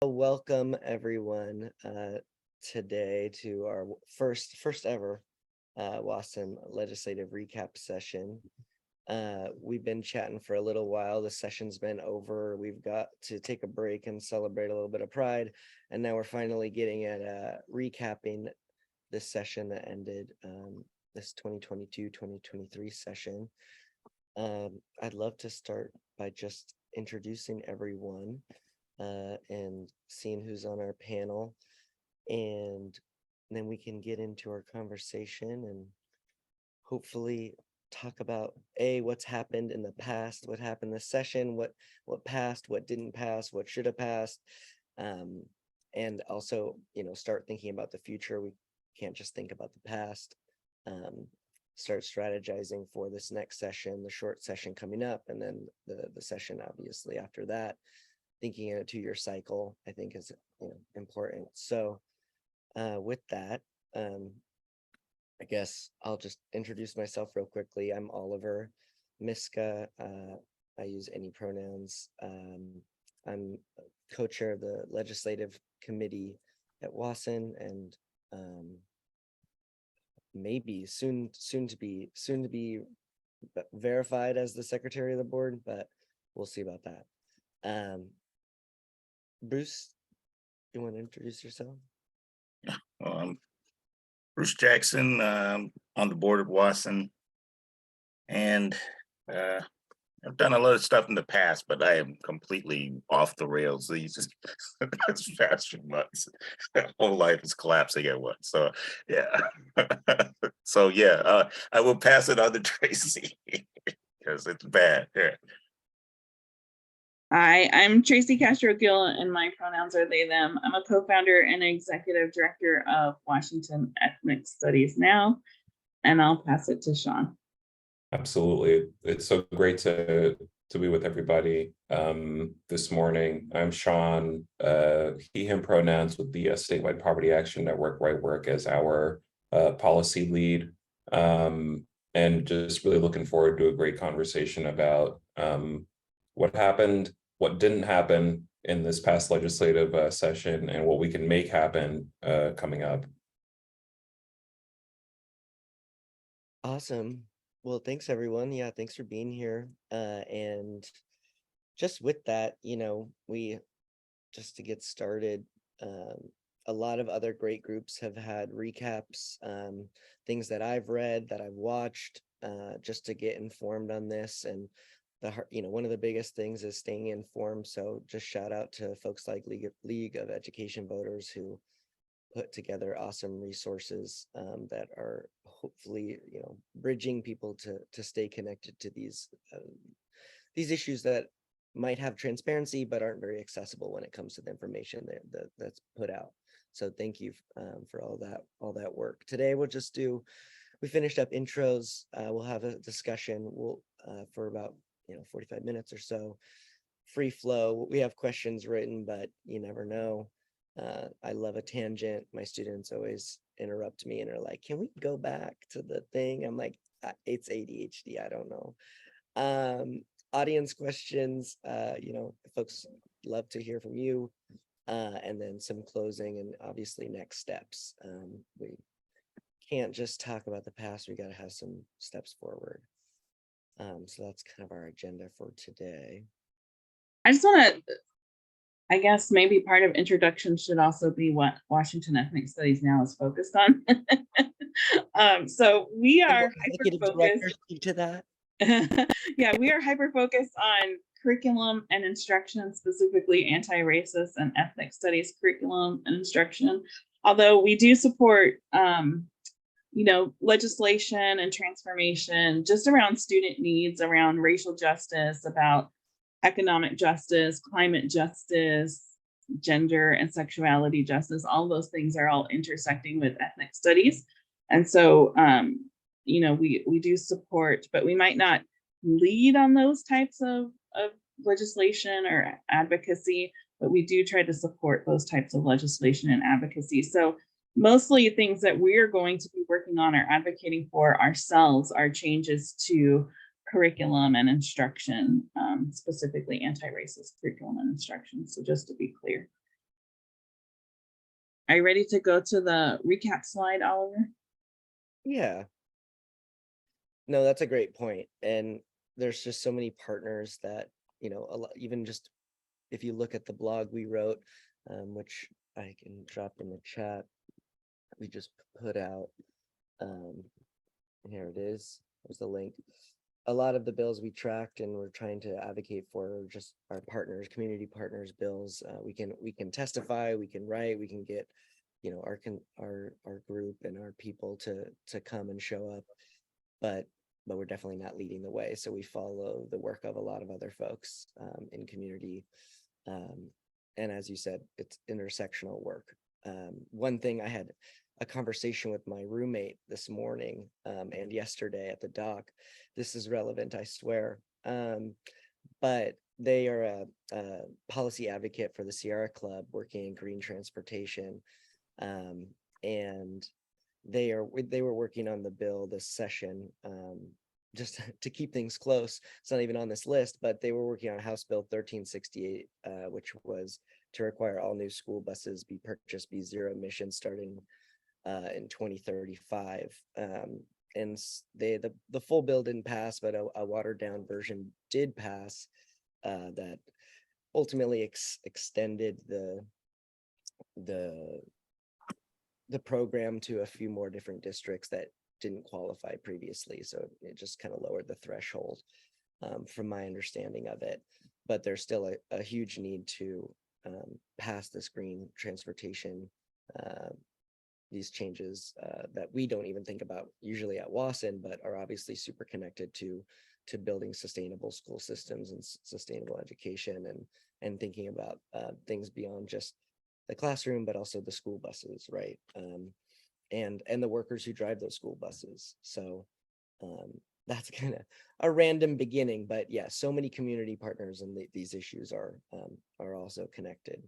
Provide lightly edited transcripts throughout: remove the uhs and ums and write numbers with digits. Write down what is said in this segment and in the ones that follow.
Welcome everyone today to our first ever WASN legislative recap session. We've been chatting for a little while. The session's been over. We've got to take a break and celebrate a little bit of pride. And now we're finally getting at recapping this session that ended this 2022-2023 session. I'd love to start by just introducing everyone and seeing who's on our panel, and then we can get into our conversation and hopefully talk about what's happened in the past, what happened this session, what passed, what didn't pass, what should have passed, and also start thinking about the future. We can't just think about the past. Start strategizing for this next session, the short session coming up, and then the session obviously after that. Thinking in a 2-year cycle, I think, is important. So with that, I guess I'll just introduce myself real quickly. I'm Oliver Miska. I use any pronouns. I'm co-chair of the legislative committee at WASN, and maybe soon to be verified as the secretary of the board, but we'll see about that. Bruce, you want to introduce yourself? Bruce Jackson, on the board of WASN, and I've done a lot of stuff in the past, but I am completely off the rails these past few months. Whole life is collapsing at once. So yeah, I will pass it on to Tracy because it's bad. Yeah. Hi, I'm Tracy Castro-Gill, and my pronouns are they, them. I'm a co-founder and executive director of Washington Ethnic Studies Now, and I'll pass it to Sean. Absolutely. It's so great to be with everybody this morning. I'm Sean, he, him pronouns with the Statewide Poverty Action Network, where I work as our policy lead, and just really looking forward to a great conversation about what happened, what didn't happen in this past legislative session, and what we can make happen coming up. Awesome. Well, thanks everyone. Yeah, thanks for being here. And just with that, we just to get started, a lot of other great groups have had recaps, things that I've read, that I've watched, just to get informed on this. And one of the biggest things is staying informed. So just shout out to folks like League of Education Voters, who put together awesome resources that are hopefully bridging people to stay connected to these issues that might have transparency but aren't very accessible when it comes to the information that's put out. So thank you for all that work. Today we finished up intros. We'll have a discussion. For about 45 minutes or so, free flow. We have questions written, but you never know. I love a tangent. My students always interrupt me and are like, can we go back to the thing? I'm like, it's ADHD, I don't know. Audience questions, folks love to hear from you, and then some closing and obviously next steps. We can't just talk about the past, we got to have some steps forward. So that's kind of our agenda for today. I just want to, I guess maybe part of introduction should also be what Washington Ethnic Studies Now is focused on. So we are hyper-focused to that. Yeah, we are hyper-focused on curriculum and instruction, specifically anti-racist and ethnic studies curriculum and instruction. Although we do support legislation and transformation just around student needs, around racial justice, about economic justice, climate justice, gender and sexuality justice. All those things are all intersecting with ethnic studies. And so, we do support, but we might not lead on those types of legislation or advocacy, but we do try to support those types of legislation and advocacy. So mostly things that we're going to be working on or advocating for ourselves are changes to curriculum and instruction, specifically anti-racist curriculum and instruction. So just to be clear. Are you ready to go to the recap slide, Oliver? Yeah. No, that's a great point. And there's just so many partners that, you know, a lot, even just if you look at the blog we wrote, which I can drop in the chat, we just put out, here it is, there's the link. A lot of the bills we tracked and we're trying to advocate for are just our partners, community partners bills. We can testify, we can write, we can get, you know, our group and our people to come and show up, but we're definitely not leading the way. So we follow the work of a lot of other folks in community. And as you said, it's intersectional work. One thing, I had a conversation with my roommate this morning and yesterday at the dock. This is relevant, I swear. But they are a policy advocate for the Sierra Club working in green transportation. And they were working on the bill this session, just to keep things close. It's not even on this list, but they were working on House Bill 1368, which was to require all new school buses be zero emissions starting in 2035. And the full bill didn't pass, but a watered down version did pass that ultimately extended the program to a few more different districts that didn't qualify previously. So it just kind of lowered the threshold from my understanding of it. But there's still a huge need to pass this green transportation, these changes that we don't even think about usually at WAESN, but are obviously super connected to building sustainable school systems and sustainable education, and thinking about things beyond just the classroom, but also the school buses, right? And the workers who drive those school buses. So that's kind of a random beginning, but yeah, so many community partners, and these issues are also connected.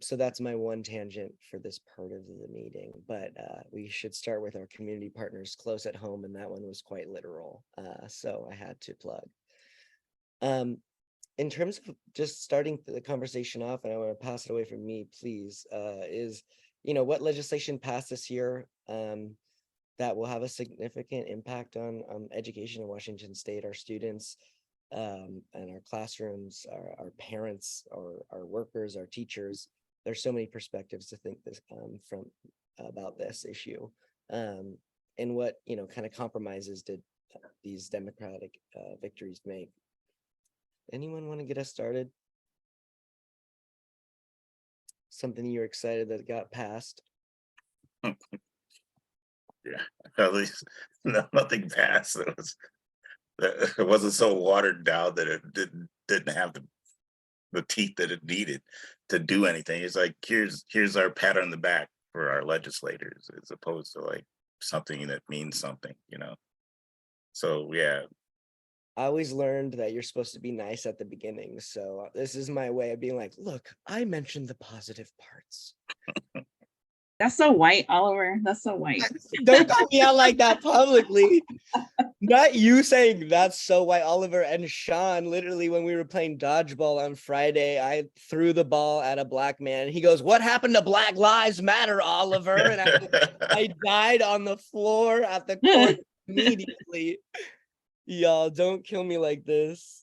So that's my one tangent for this part of the meeting, but we should start with our community partners close at home, and that one was quite literal, so I had to plug. In terms of just starting the conversation off, and I want to pass it away from me, please, is, you know, what legislation passed this year that will have a significant impact on education in Washington State, our students, and our classrooms, our parents, our workers, our teachers. There's so many perspectives to think this from about this issue, and what, you know, kind of compromises did these Democratic victories make. Anyone want to get us started? Something you're excited that got passed? Yeah, at least nothing passed. It wasn't so watered down that it didn't have the teeth that it needed to do anything. It's like, here's our pat on the back for our legislators, as opposed to like something that means something, you know. So yeah. I always learned that you're supposed to be nice at the beginning. So this is my way of being like, look, I mentioned the positive parts. That's so white, Oliver. That's so white. Don't call me out like that publicly. Not you saying that's so white, Oliver and Sean. Literally, when we were playing dodgeball on Friday, I threw the ball at a black man. He goes, "What happened to Black Lives Matter, Oliver?" And I died on the floor at the court immediately. Y'all, don't kill me like this.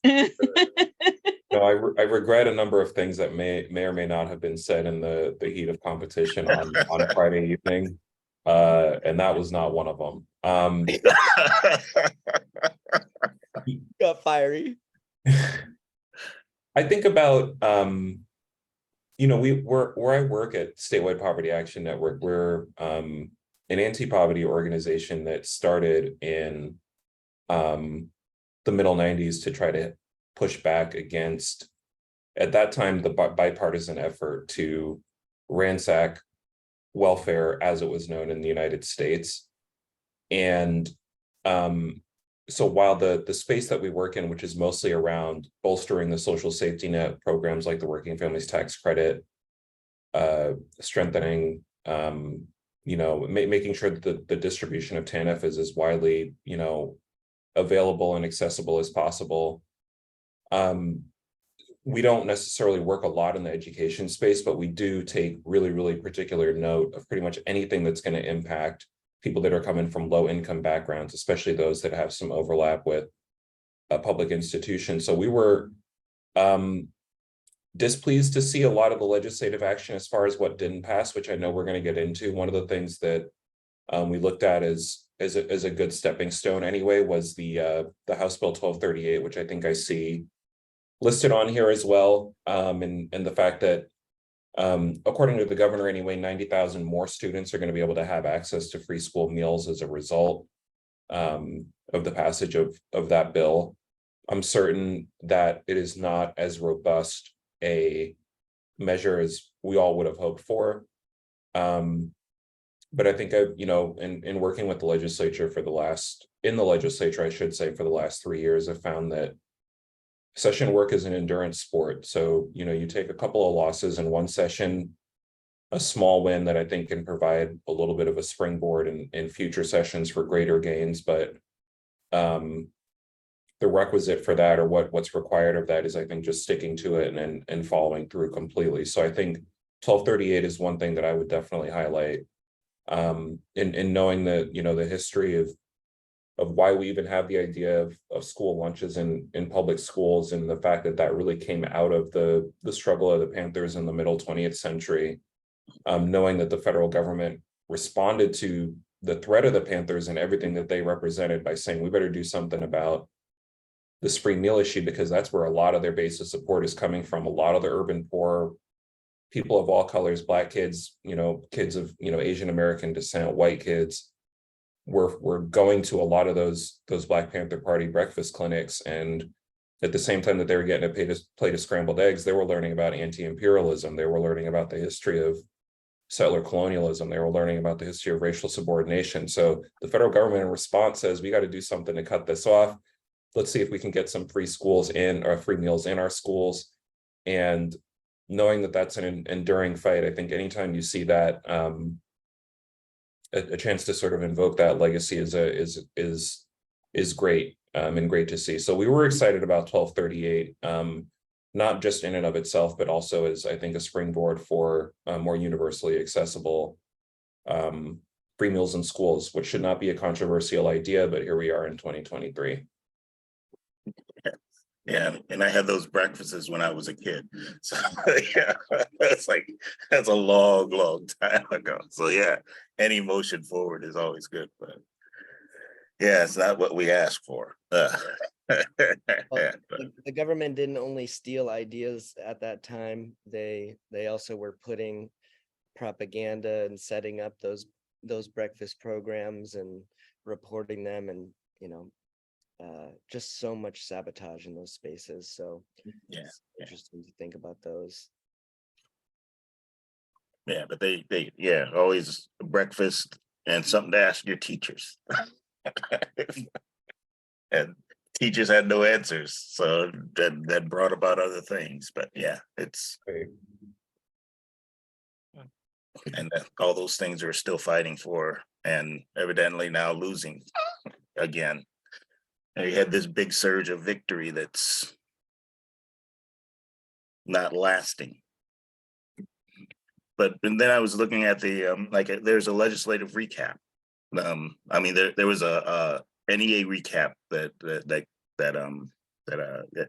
No, I regret a number of things that may or may not have been said in the heat of competition on Friday evening, and that was not one of them. Got fiery. I think about you know, where I work at Statewide Poverty Action Network, we're an anti-poverty organization that started in the middle 90s to try to push back against, at that time, the bipartisan effort to ransack welfare as it was known in the United States. And so while the space that we work in, which is mostly around bolstering the social safety net programs like the Working Families Tax Credit, strengthening, you know, making sure that the distribution of TANF is as widely, you know, available and accessible as possible. we don't necessarily work a lot in the education space, but we do take really, really particular note of pretty much anything that's going to impact people that are coming from low income backgrounds, especially those that have some overlap with a public institution. So we were displeased to see a lot of the legislative action as far as what didn't pass, which I know we're going to get into. One of the things that we looked at as a good stepping stone anyway was the House Bill 1238, which I think I see listed on here as well, and the fact that according to the governor anyway, 90,000 more students are going to be able to have access to free school meals as a result of the passage of that bill. I'm certain that it is not as robust a measure as we all would have hoped for. But I think in working with the legislature in the legislature, I should say, for the last 3 years, I've found that session work is an endurance sport. So, you take a couple of losses in one session, a small win that I think can provide a little bit of a springboard in future sessions for greater gains. But the requisite for that, or what's required of that, is I think just sticking to it and following through completely. So I think 1238 is one thing that I would definitely highlight. In knowing that, the history of why we even have the idea of school lunches in public schools, and the fact that that really came out of the struggle of the Panthers in the middle 20th century, knowing that the federal government responded to the threat of the Panthers and everything that they represented by saying, we better do something about this free meal issue, because that's where a lot of their base of support is coming from. A lot of the urban poor, people of all colors, Black kids, kids of, Asian American descent, white kids, we're going to a lot of those Black Panther Party breakfast clinics, and at the same time that they were getting a plate of scrambled eggs, they were learning about anti-imperialism. They were learning about the history of settler colonialism. They were learning about the history of racial subordination. So the federal government in response says, we got to do something to cut this off. Let's see if we can get some free meals in our schools. And knowing that that's an enduring fight, I think anytime you see that, a chance to sort of invoke that legacy is great, and great to see. So we were excited about 1238, not just in and of itself, but also as, I think, a springboard for more universally accessible free meals in schools, which should not be a controversial idea, but here we are in 2023. Yeah, and I had those breakfasts when I was a kid. So yeah, that's a long, long time ago. So yeah, any motion forward is always good, but yeah, it's not what we asked for. Well, Yeah, the government didn't only steal ideas at that time. They also were putting propaganda and setting up those breakfast programs and reporting them, and just so much sabotage in those spaces. So yeah, it's interesting to think about those. yeah, but they always breakfast and something to ask your teachers. And teachers had no answers, so that brought about other things. But yeah, it's and all those things are still fighting for, and evidently now losing again. And you had this big surge of victory that's not lasting. But and then I was looking at the there's a legislative recap. I mean, there was a NEA recap that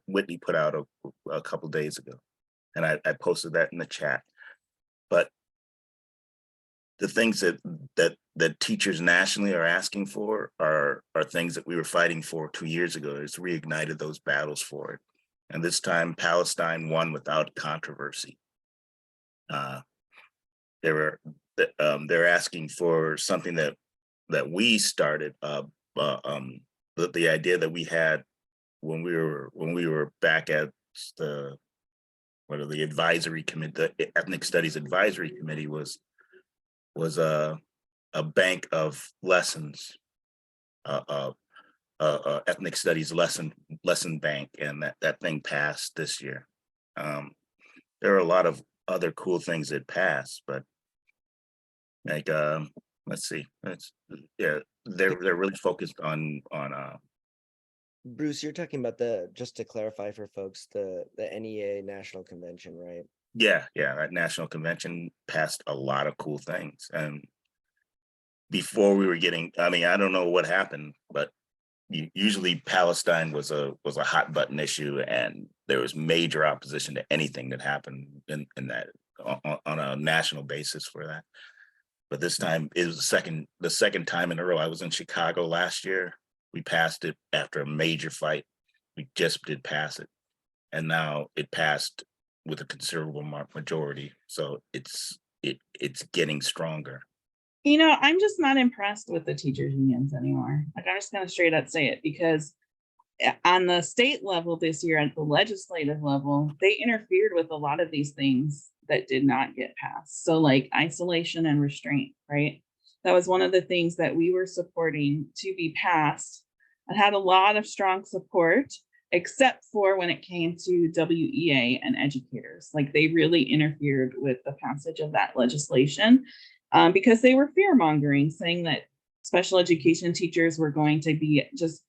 Whitney put out a couple days ago, and I posted that in the chat. But the things that teachers nationally are asking for are things that we were fighting for 2 years ago. It's reignited those battles for it, and this time Palestine won without controversy. They're asking for something that we started, the idea that we had when we were back at the advisory committee, the Ethnic Studies Advisory Committee was a bank of lessons, ethnic studies lesson bank, and that thing passed this year. There are a lot of other cool things that passed, but let's see, they're really focused on Bruce, you're talking about just to clarify for folks, the NEA National Convention, right? Yeah, that national convention passed a lot of cool things. And before we were getting, I mean, I don't know what happened, but usually Palestine was a hot button issue, and there was major opposition to anything that happened in that on a national basis for that. But this time it was the second time in a row. I was in Chicago last year. We passed it after a major fight. We just did pass it, and now it passed with a considerable majority. So it's getting stronger. You know, I'm just not impressed with the teachers unions anymore. Like, I'm just gonna straight up say it, because on the state level this year, at the legislative level, they interfered with a lot of these things that did not get passed. So like isolation and restraint, right? That was one of the things that we were supporting to be passed. It had a lot of strong support, except for when it came to WEA and educators. Like, they really interfered with the passage of that legislation because they were fear mongering, saying that special education teachers were going to be just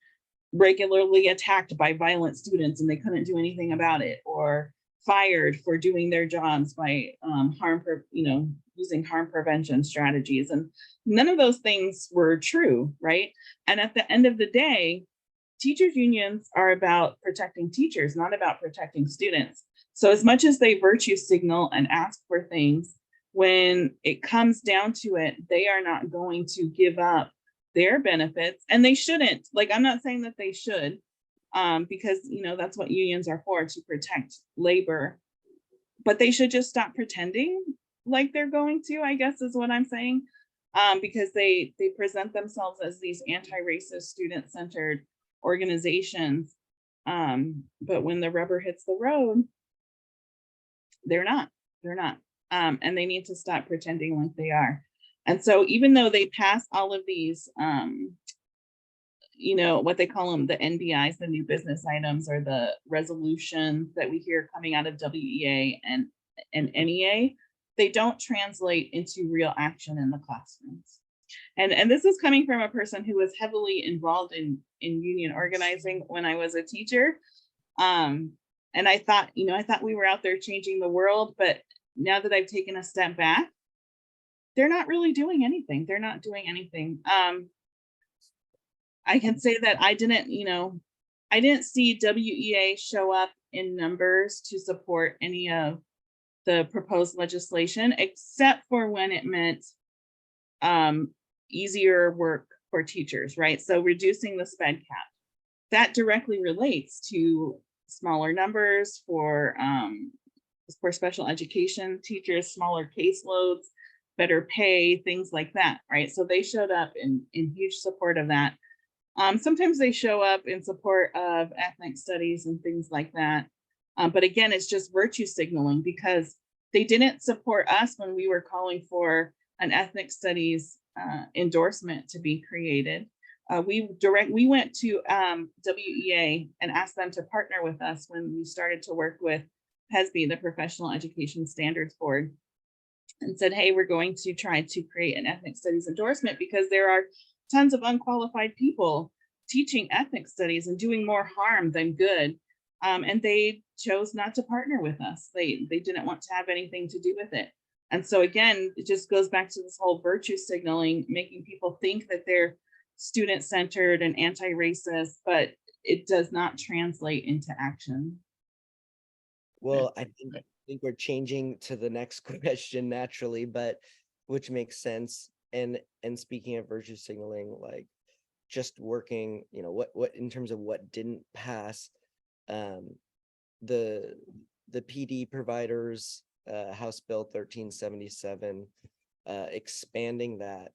regularly attacked by violent students and they couldn't do anything about it, or fired for doing their jobs by using harm prevention strategies. And none of those things were true, right? And at the end of the day, teachers unions are about protecting teachers, not about protecting students. So as much as they virtue signal and ask for things, when it comes down to it, they are not going to give up their benefits, and they shouldn't. Like, I'm not saying that they should, because that's what unions are for, to protect labor, but they should just stop pretending like they're going to, I guess is what I'm saying, because they present themselves as these anti-racist, student-centered organizations, but when the rubber hits the road, they're not. And they need to stop pretending like they are. And so even though they pass all of these, what they call them, the NBIs, the new business items, or the resolutions that we hear coming out of WEA and NEA, they don't translate into real action in the classrooms. And this is coming from a person who was heavily involved in union organizing when I was a teacher. And I thought we were out there changing the world, but now that I've taken a step back, they're not really doing anything. They're not doing anything. I can say that I didn't see WEA show up in numbers to support any of the proposed legislation, except for when it meant easier work for teachers, right? So reducing the SPED cap, that directly relates to smaller numbers for special education teachers, smaller caseloads, better pay, things like that, right? So they showed up in huge support of that. Sometimes they show up in support of ethnic studies and things like that. But again, it's just virtue signaling, because they didn't support us when we were calling for an ethnic studies endorsement to be created. We went to WEA and asked them to partner with us when we started to work with PESB, the Professional Education Standards Board, and said, hey, we're going to try to create an ethnic studies endorsement because there are tons of unqualified people teaching ethnic studies and doing more harm than good. And they chose not to partner with us. They didn't want to have anything to do with it. And so again, it just goes back to this whole virtue signaling, making people think that they're student-centered and anti-racist, but it does not translate into action. Well, I think we're changing to the next question naturally, but which makes sense. And speaking of virtue signaling, like just working, what in terms of what didn't pass, the PD providers, House Bill 1377, expanding that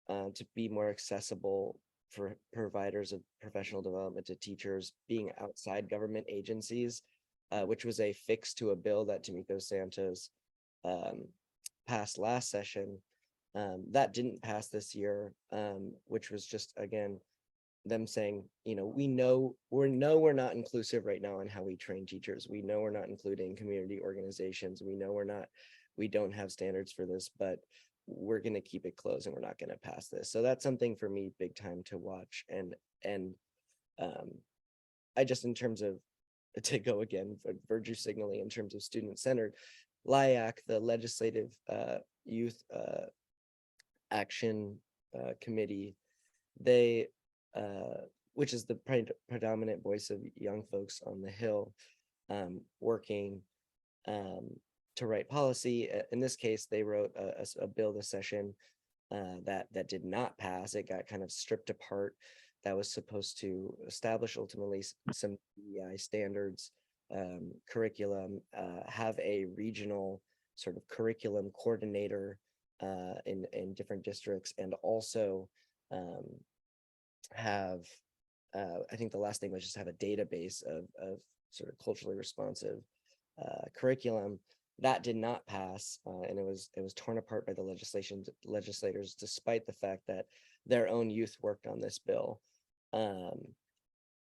to be more accessible for providers of professional development to teachers being outside government agencies, which was a fix to a bill that Tomiko Santos passed last session. That didn't pass this year, which was just, again, them saying, we know we're not inclusive right now in how we train teachers. We know we're not including community organizations. We know we don't have standards for this, but we're going to keep it closed and we're not going to pass this. So that's something for me big time to watch and I just, in terms of, to go again, virtue signaling in terms of student-centered, LIAC, the Legislative Youth Action Committee, they, which is the predominant voice of young folks on the Hill, working to write policy. In this case, they wrote a bill this session that did not pass. It got kind of stripped apart. That was supposed to establish ultimately some DEI standards, curriculum, have a regional sort of curriculum coordinator in different districts, and also have, I think the last thing was just have a database of sort of culturally responsive curriculum. That did not pass, and it was torn apart by the legislators, despite the fact that their own youth worked on this bill.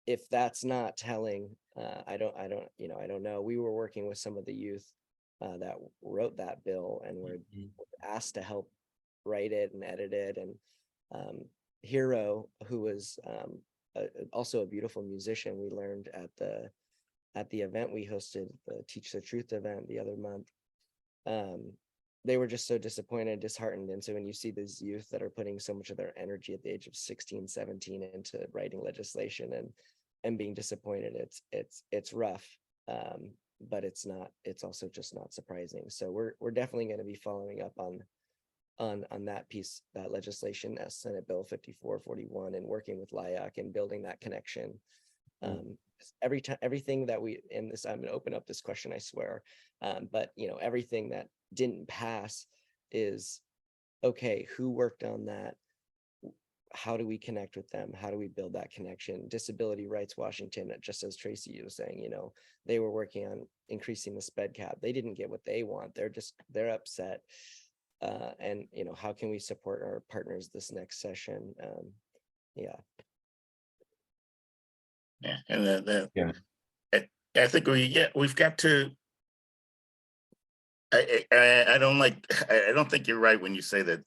If that's not telling, I don't know. We were working with some of the youth that wrote that bill and were asked to help write it and edit it. And Hero, who was also a beautiful musician, we learned at the event we hosted, the Teach the Truth event the other month, they were just so disappointed, disheartened. And so when you see these youth that are putting so much of their energy at the age of 16, 17 into writing legislation and being disappointed, it's rough. But it's also just not surprising. So we're definitely going to be following up on that piece, that legislation, as Senate Bill 5441, and working with LIAC and building that connection. Everything that we in this, I'm going to open up this question, I swear, but everything that didn't pass is okay. Who worked on that? How do we connect with them? How do we build that connection? Disability Rights Washington, just as Tracy was saying, they were working on increasing the sped cap. They didn't get what they want. They're upset. And how can we support our partners this next session? Yeah. Yeah, and I think we've got to. I don't think you're right when you say that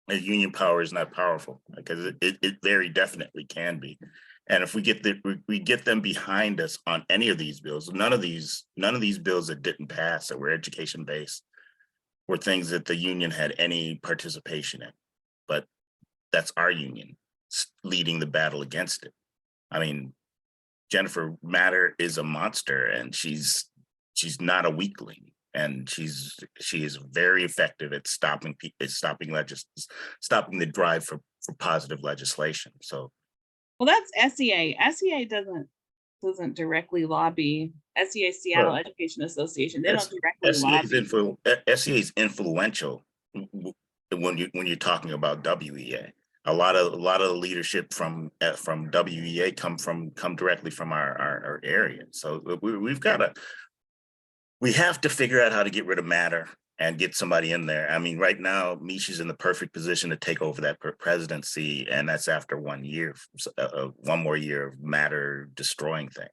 union power is not powerful, because it very definitely can be. And if we get them behind us on any of these bills, none of these bills that didn't pass that were education based were things that the union had any participation in. But that's our union leading the battle against it. I mean, Jennifer Matter is a monster, and she's not a weakling, and she is very effective at stopping the drive for positive legislation. So, well, that's SEA. SEA doesn't directly lobby. SEA, Seattle Education Association, they don't directly lobby. SEA is influential when you're talking about WEA. A lot of the leadership from WEA come directly from our area. So we have to figure out how to get rid of Matter and get somebody in there. I mean, right now, Misha's in the perfect position to take over that presidency, and that's after 1 year, one more year of Matter destroying things.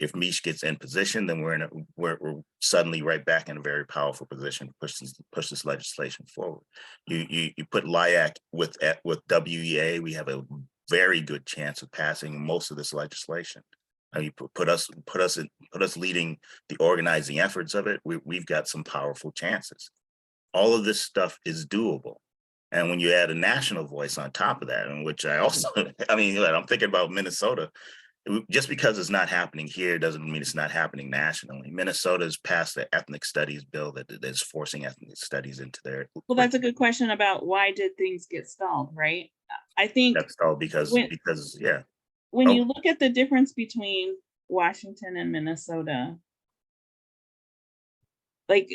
If Mish gets in position, then we're suddenly right back in a very powerful position to push this legislation forward. You put LIAC with WEA, we have a very good chance of passing most of this legislation. You put us leading the organizing efforts of it. We've got some powerful chances. All of this stuff is doable. And when you add a national voice on top of that, and which I'm thinking about Minnesota. Just because it's not happening here doesn't mean it's not happening nationally. Minnesota has passed the ethnic studies bill that is forcing ethnic studies into their. Well, that's a good question about why did things get stalled, right? I think that's stalled because when you look at the difference between Washington and Minnesota, like,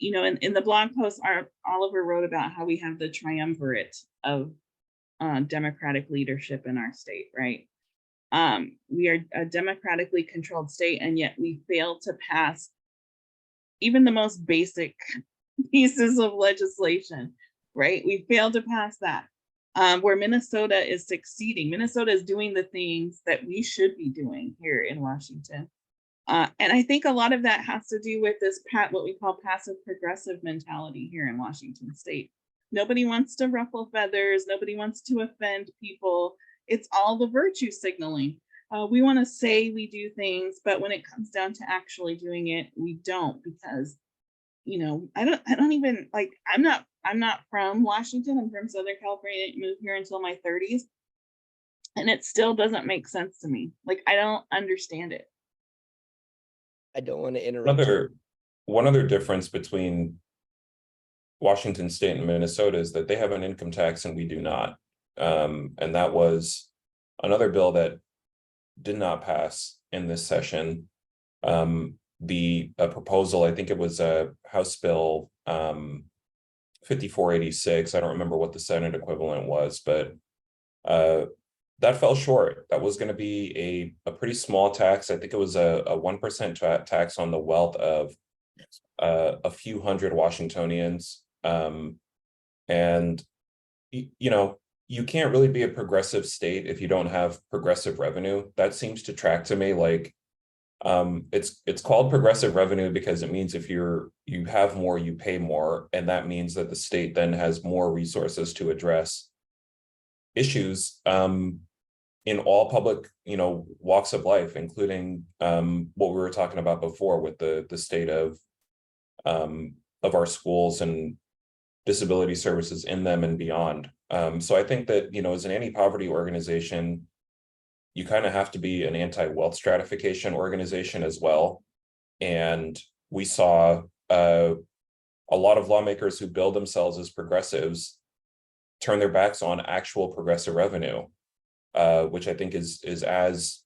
in the blog post, Oliver wrote about how we have the triumvirate of Democratic leadership in our state, right? We are a democratically controlled state, and yet we fail to pass even the most basic pieces of legislation, right? We fail to pass that. Where Minnesota is succeeding. Minnesota is doing the things that we should be doing here in Washington. And I think a lot of that has to do with this what we call passive progressive mentality here in Washington state. Nobody wants to ruffle feathers. Nobody wants to offend people. It's all the virtue signaling. We want to say we do things, but when it comes down to actually doing it, we don't, because I don't even like, I'm not from Washington. I'm from Southern California. I didn't move here until my 30s. And it still doesn't make sense to me. Like, I don't understand it. I don't want to interrupt you. One other difference between Washington State and Minnesota is that they have an income tax and we do not. And that was another bill that did not pass in this session. The proposal, I think it was a House Bill 5486. I don't remember what the Senate equivalent was, but that fell short. That was going to be a pretty small tax. I think it was a 1% tax on the wealth of a few hundred Washingtonians. And you can't really be a progressive state if you don't have progressive revenue. That seems to track to me like it's called progressive revenue because it means if you have more, you pay more, and that means that the state then has more resources to address issues in all public walks of life, including what we were talking about before with the state of our schools and disability services in them and beyond. So I think that as an anti-poverty organization, you kind of have to be an anti-wealth stratification organization as well. And we saw a lot of lawmakers who bill themselves as progressives turn their backs on actual progressive revenue, which I think is as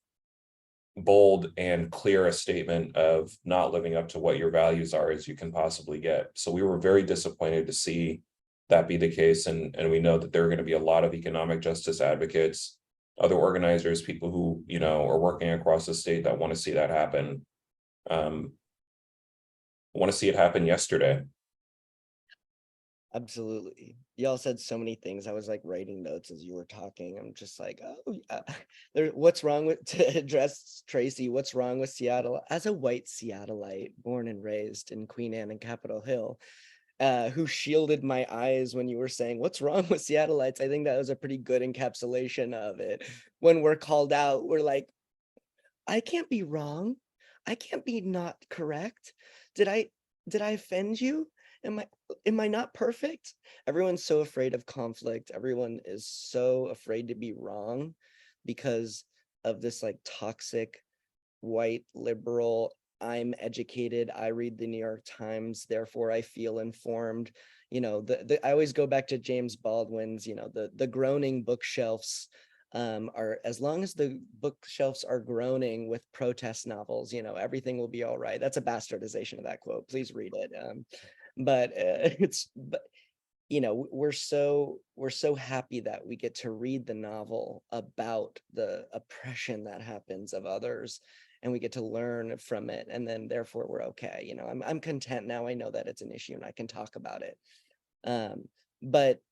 bold and clear a statement of not living up to what your values are as you can possibly get. So we were very disappointed to see that be the case. And we know that there are going to be a lot of economic justice advocates, other organizers, people who, are working across the state that want to see that happen. Want to see it happen yesterday. Absolutely. Y'all said so many things. I was like writing notes as you were talking. I'm just like, oh yeah. What's wrong with, to address Tracy, what's wrong with Seattle? As a white Seattleite, born and raised in Queen Anne and Capitol Hill, who shielded my eyes when you were saying, what's wrong with Seattleites? I think that was a pretty good encapsulation of it. When we're called out, we're like, I can't be wrong. I can't be not correct. Did I offend you? Am I not perfect? Everyone's so afraid of conflict. Everyone is so afraid to be wrong because of this like toxic white liberal, I'm educated, I read the New York Times, therefore I feel informed. I always go back to James Baldwin's, the groaning bookshelves are, as long as the bookshelves are groaning with protest novels, everything will be all right. That's a bastardization of that quote. Please read it. But we're so happy that we get to read the novel about the oppression that happens of others, and we get to learn from it, and then therefore we're okay. I'm content now. I know that it's an issue and I can talk about it. But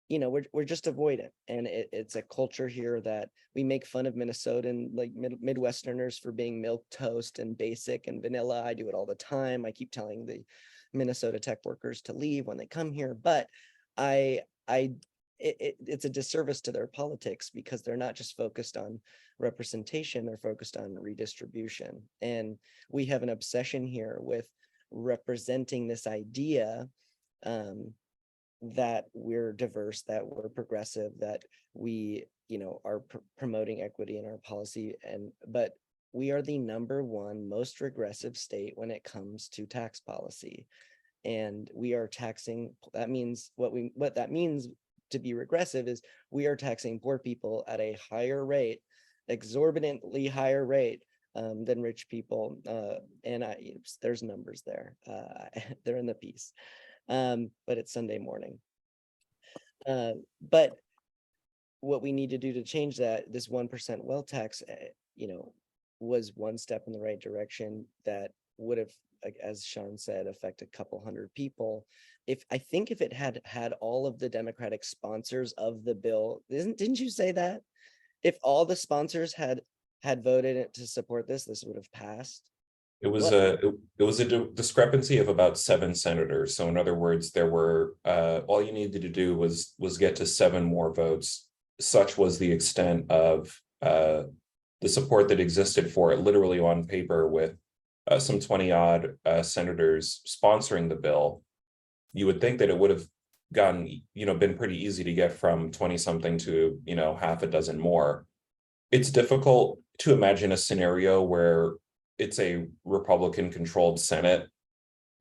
we're just avoidant, and it's a culture here that we make fun of Minnesotan, like Midwesterners, for being milk toast and basic and vanilla. I do it all the time. I keep telling the Minnesota tech workers to leave when they come here, but it's a disservice to their politics because they're not just focused on representation, they're focused on redistribution. And we have an obsession here with representing this idea that we're diverse, that we're progressive, that we, are promoting equity in our policy. But we are the #1 most regressive state when it comes to tax policy. And we are taxing, that means what that means to be regressive is we are taxing poor people at a higher rate, exorbitantly higher rate than rich people. And there's numbers there. They're in the piece. But it's Sunday morning. But what we need to do to change that, this 1% wealth tax, was one step in the right direction that would have, like, as Sean said, affect a couple hundred people. If it had all of the Democratic sponsors of the bill, didn't you say that? If all the sponsors had voted to support this would have passed. It was a discrepancy of about 7 senators. So in other words, there were all you needed to do was get to 7 more votes. Such was the extent of the the support that existed for it literally on paper with some 20-odd senators sponsoring the bill, you would think that it would have gotten, been pretty easy to get from 20-something to, half a dozen more. It's difficult to imagine a scenario where it's a Republican-controlled Senate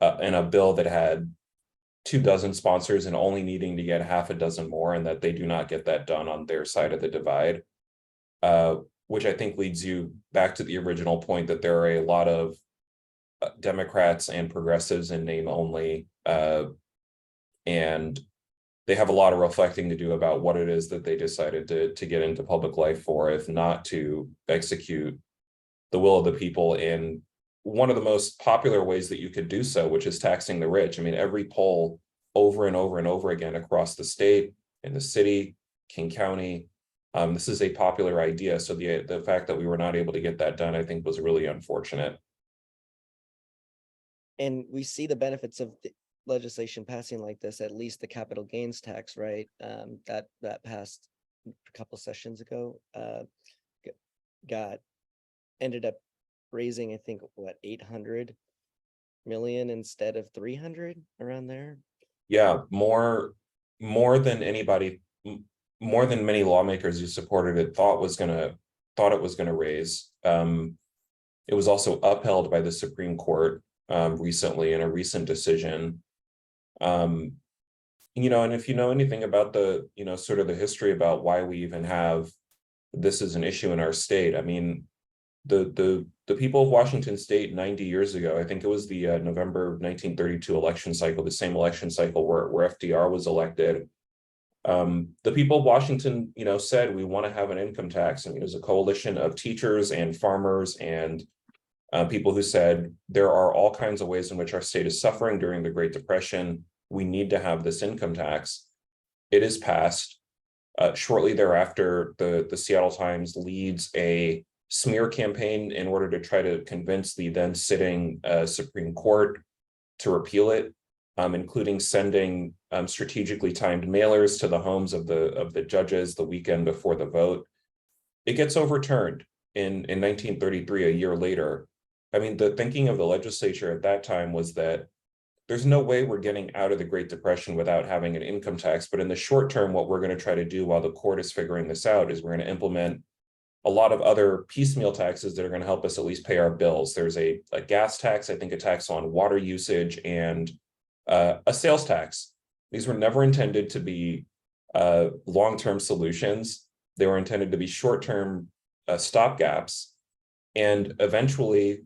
and a bill that had 24 sponsors and only needing to get half a dozen more, and that they do not get that done on their side of the divide. Which I think leads you back to the original point that there are a lot of Democrats and progressives in name only, and they have a lot of reflecting to do about what it is that they decided to get into public life for, if not to execute the will of the people in one of the most popular ways that you could do so, which is taxing the rich. I mean, every poll over and over and over again across the state, in the city, King County, this is a popular idea. So the fact that we were not able to get that done, I think, was really unfortunate. And we see the benefits of the legislation passing like this, at least the capital gains tax, right? That passed a couple sessions ago, ended up raising, I think, what, 800 million instead of 300, around there. Yeah, more than anybody, more than many lawmakers who supported it thought it was gonna raise. It was also upheld by the Supreme Court recently in a recent decision. And if you know anything about the, sort of the history about why we even have this as an issue in our state, I mean, the people of Washington State 90 years ago, I think it was the November 1932 election cycle, the same election cycle where FDR was elected. The people of Washington, said we want to have an income tax. I mean, it was a coalition of teachers and farmers and people who said there are all kinds of ways in which our state is suffering during the Great Depression. We need to have this income tax. It is passed. Shortly thereafter, the Seattle Times leads a smear campaign in order to try to convince the then sitting Supreme Court to repeal it, including sending strategically timed mailers to the homes of the judges the weekend before the vote. It gets overturned in 1933, a year later. I mean, the thinking of the legislature at that time was that there's no way we're getting out of the Great Depression without having an income tax. But in the short term, what we're going to try to do while the court is figuring this out is we're going to implement a lot of other piecemeal taxes that are going to help us at least pay our bills. There's a gas tax, I think a tax on water usage, and a sales tax. These were never intended to be long-term solutions. They were intended to be short-term stopgaps. And eventually,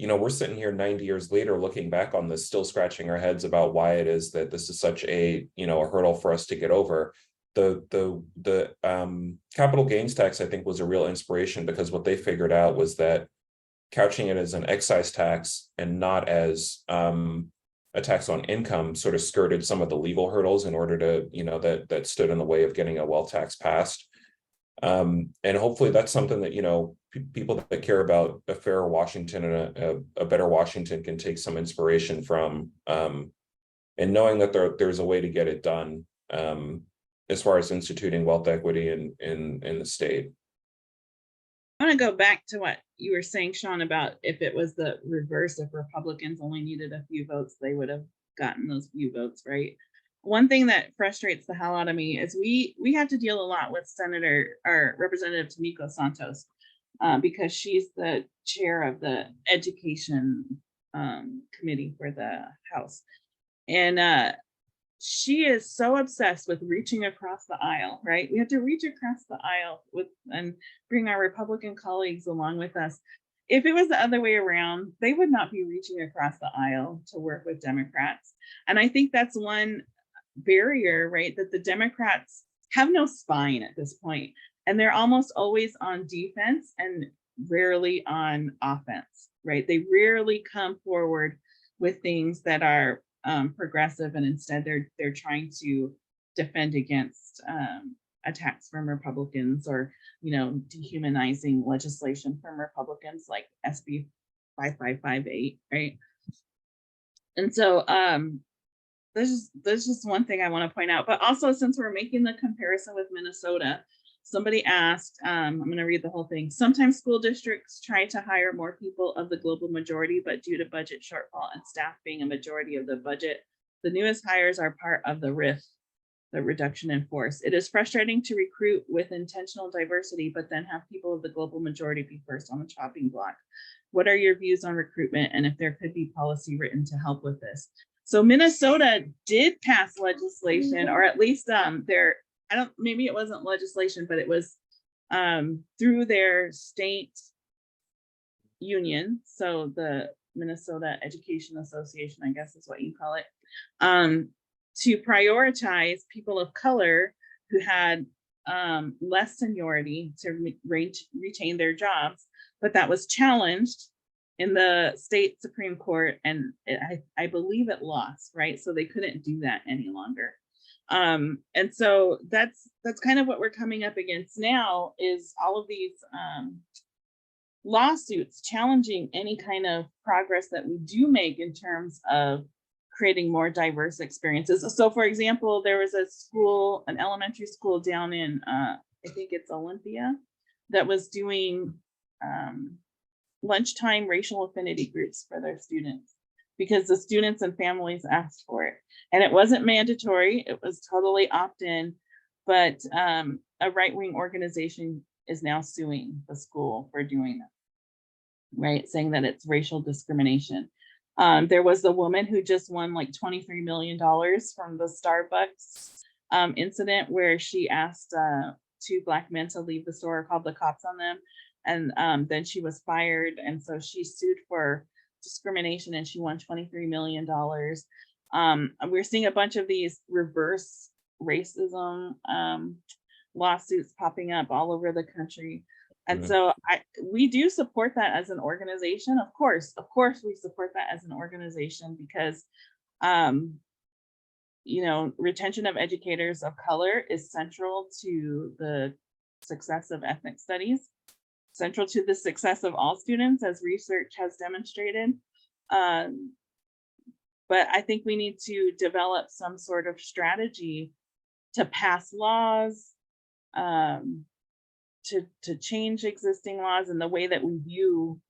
we're sitting here 90 years later looking back on this, still scratching our heads about why it is that this is such a hurdle for us to get over. The capital gains tax, I think, was a real inspiration, because what they figured out was that couching it as an excise tax and not as a tax on income sort of skirted some of the legal hurdles in order to, that stood in the way of getting a wealth tax passed. And hopefully that's something that, people that care about a fairer Washington and a better Washington can take some inspiration from, and knowing that there's a way to get it done as far as instituting wealth equity in the state. I want to go back to what you were saying, Sean, about if it was the reverse, if Republicans only needed a few votes, they would have gotten those few votes, right? One thing that frustrates the hell out of me is we have to deal a lot with Representative Tomiko Santos, because she's the chair of the education committee for the House. And she is so obsessed with reaching across the aisle, right? We have to reach across the aisle and bring our Republican colleagues along with us. If it was the other way around, they would not be reaching across the aisle to work with Democrats. And I think that's one barrier, right? That the Democrats have no spine at this point, and they're almost always on defense and rarely on offense, right? They rarely come forward with things that are progressive, and instead they're trying to defend against attacks from Republicans, or dehumanizing legislation from Republicans like SB 5558, right? And so there's just one thing I want to point out. But also, since we're making the comparison with Minnesota, Somebody asked, I'm going to read the whole thing. Sometimes school districts try to hire more people of the global majority, but due to budget shortfall and staff being a majority of the budget, the newest hires are part of the RIF, the reduction in force. It is frustrating to recruit with intentional diversity, but then have people of the global majority be first on the chopping block. What are your views on recruitment, and if there could be policy written to help with this? So Minnesota did pass legislation, or at least maybe it wasn't legislation, but it was through their state union. So the Minnesota Education Association, I guess is what you call it, to prioritize people of color who had less seniority to retain their jobs. But that was challenged in the state Supreme Court, and I believe it lost, right? So they couldn't do that any longer. And so that's kind of what we're coming up against now, is all of these lawsuits challenging any kind of progress that we do make in terms of creating more diverse experiences. So for example, there was a school, an elementary school down in, I think it's Olympia, that was doing lunchtime racial affinity groups for their students because the students and families asked for it. And it wasn't mandatory, it was totally opt-in, but a right-wing organization is now suing the school for doing that, right? Saying that it's racial discrimination. There was the woman who just won like $23 million from the Starbucks incident where she asked 2 Black men to leave the store, called the cops on them. And then she was fired. And so she sued for discrimination and she won $23 million. We're seeing a bunch of these reverse racism lawsuits popping up all over the country. And so we do support that as an organization. Of course, we support that as an organization because, you know, retention of educators of color is central to the success of ethnic studies, central to the success of all students, as research has demonstrated. But I think we need to develop some sort of strategy to pass laws, to change existing laws and the way that we view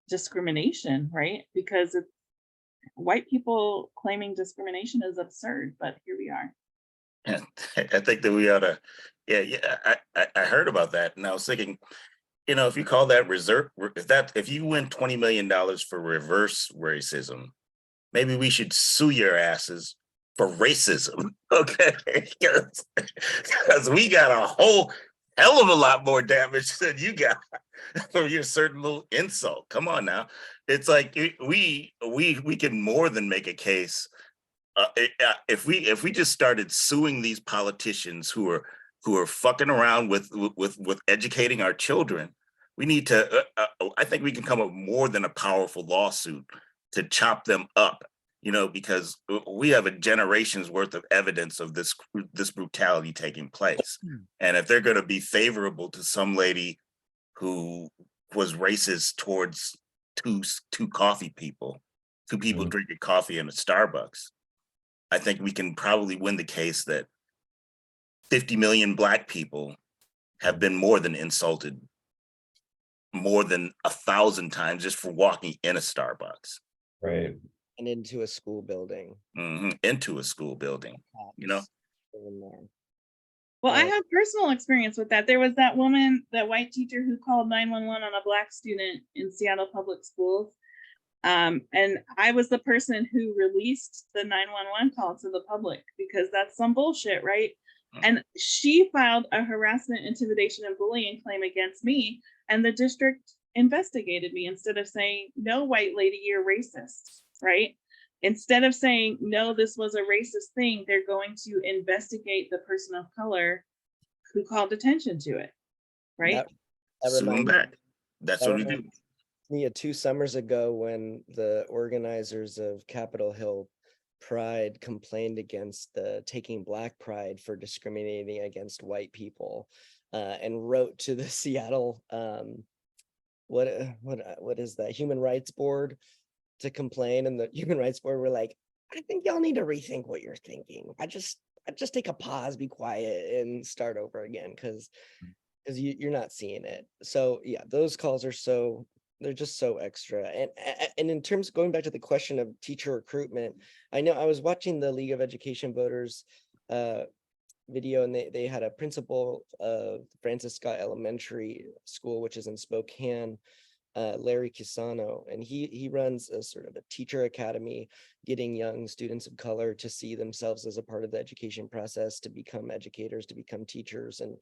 discrimination, right? Because it's, white people claiming discrimination is absurd, but here we are. And I think that we ought to, I heard about that, and I was thinking, you know, if you call that if you win $20 million for reverse racism, maybe we should sue your asses for racism, okay? Because we got a whole hell of a lot more damage than you got from your certain little insult. Come on now, it's like we can more than make a case. If we just started suing these politicians who are fucking around with educating our children, we need to. I think we can come up with more than a powerful lawsuit to chop them up. You know, because we have a generation's worth of evidence of this brutality taking place. And if they're going to be favorable to some lady who was racist towards two people drinking coffee in a Starbucks, I think we can probably win the case that 50 million Black people have been more than insulted more than 1,000 times just for walking in a Starbucks. Right. And into a school building. Into a school building, you know? Well, I have personal experience with that. There was that woman, that white teacher who called 911 on a Black student in Seattle Public Schools. And I was the person who released the 911 call to the public because that's some bullshit, right? And she filed a harassment, intimidation, and bullying claim against me. And the district investigated me instead of saying, no, white lady, you're racist, right? Instead of saying, no, this was a racist thing, they're going to investigate the person of color who called attention to it, right? Sue them back. That's what we do. Me 2 summers ago when the organizers of Capitol Hill Pride complained against the Taking Black Pride for discriminating against white people, and wrote to the Seattle what is that, Human Rights Board, to complain, and the Human Rights Board were like, I think y'all need to rethink what you're thinking. just take a pause, be quiet, and start over again, because you're not seeing it. So yeah, those calls are they're just so extra. And in terms of going back to the question of teacher recruitment, I know I was watching the League of Education Voters video, and they had a principal of Francis Scott Elementary School, which is in Spokane, Larry Kisano, and he runs a sort of a teacher academy, getting young students of color to see themselves as a part of the education process, to become educators, to become teachers, and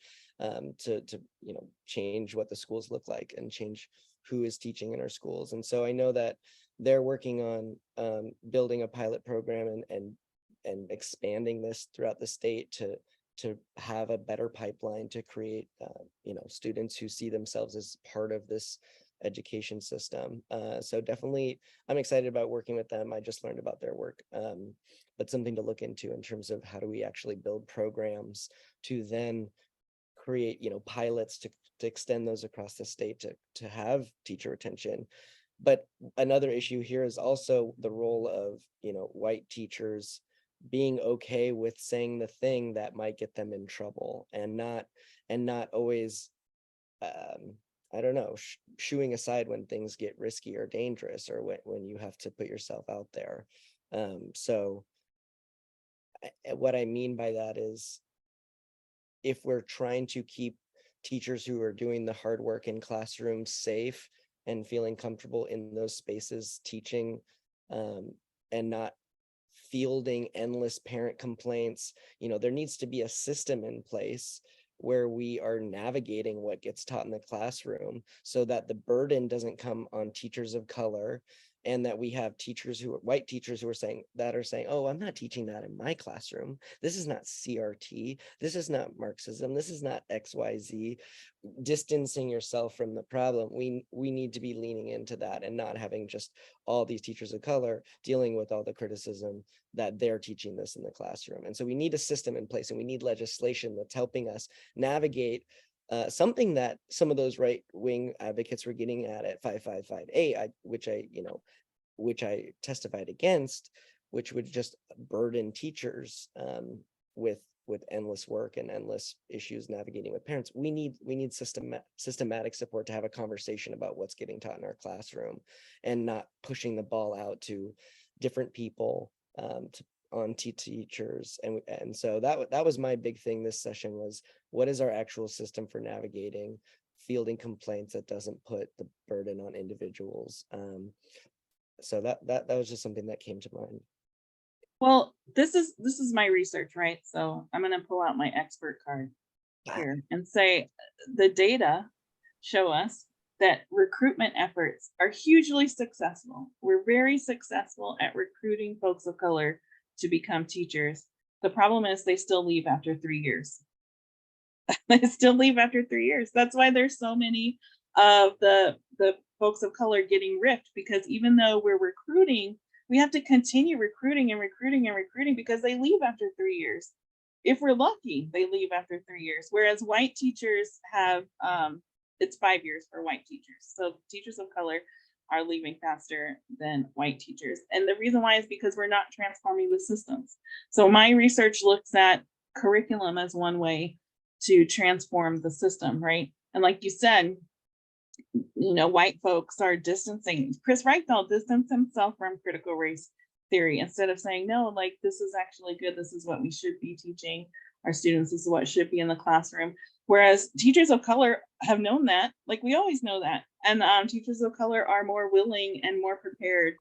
to change what the schools look like and change who is teaching in our schools. And so I know that they're working on building a pilot program and expanding this throughout the state to have a better pipeline to create students who see themselves as part of this education system. So definitely I'm excited about working with them. I just learned about their work, but something to look into in terms of how do we actually build programs to then create pilots to extend those across the state to have teacher retention. But another issue here is also the role of white teachers being okay with saying the thing that might get them in trouble, and not always I don't know, shooing aside when things get risky or dangerous, or when you have to put yourself out there. So what I mean by that is, if we're trying to keep teachers who are doing the hard work in classrooms safe and feeling comfortable in those spaces teaching, and not fielding endless parent complaints, there needs to be a system in place where we are navigating what gets taught in the classroom, so that the burden doesn't come on teachers of color, and that we have white teachers who are saying, oh, I'm not teaching that in my classroom. This is not CRT. This is not Marxism. This is not XYZ. Distancing yourself from the problem. We need to be leaning into that, and not having just all these teachers of color dealing with all the criticism that they're teaching this in the classroom. And so we need a system in place, and we need legislation that's helping us navigate something that some of those right-wing advocates were getting at 555A, which I testified against, which would just burden teachers with endless work and endless issues navigating with parents. We need systematic support to have a conversation about what's getting taught in our classroom, and not pushing the ball out to different people, on teachers. And so that was my big thing this session, was what is our actual system for navigating fielding complaints that doesn't put the burden on individuals. So that was just something that came to mind. Well, this is my research, right? So I'm going to pull out my expert card here and say the data show us that recruitment efforts are hugely successful. We're very successful at recruiting folks of color to become teachers. The problem is they still leave after 3 years. They still leave after 3 years. That's why there's so many of the folks of color getting ripped, because even though we're recruiting, we have to continue recruiting and recruiting and recruiting, because they leave after 3 years. If we're lucky, they leave after 3 years. Whereas white teachers have, it's 5 years for white teachers. So teachers of color are leaving faster than white teachers. And the reason why is because we're not transforming the systems. So my research looks at curriculum as one way to transform the system, right? And like you said, white folks are distancing. Chris Reichfeld distanced himself from critical race theory, instead of saying, no, like, this is actually good. This is what we should be teaching our students. This is what should be in the classroom. Whereas teachers of color have known that, like, we always know that. And teachers of color are more willing and more prepared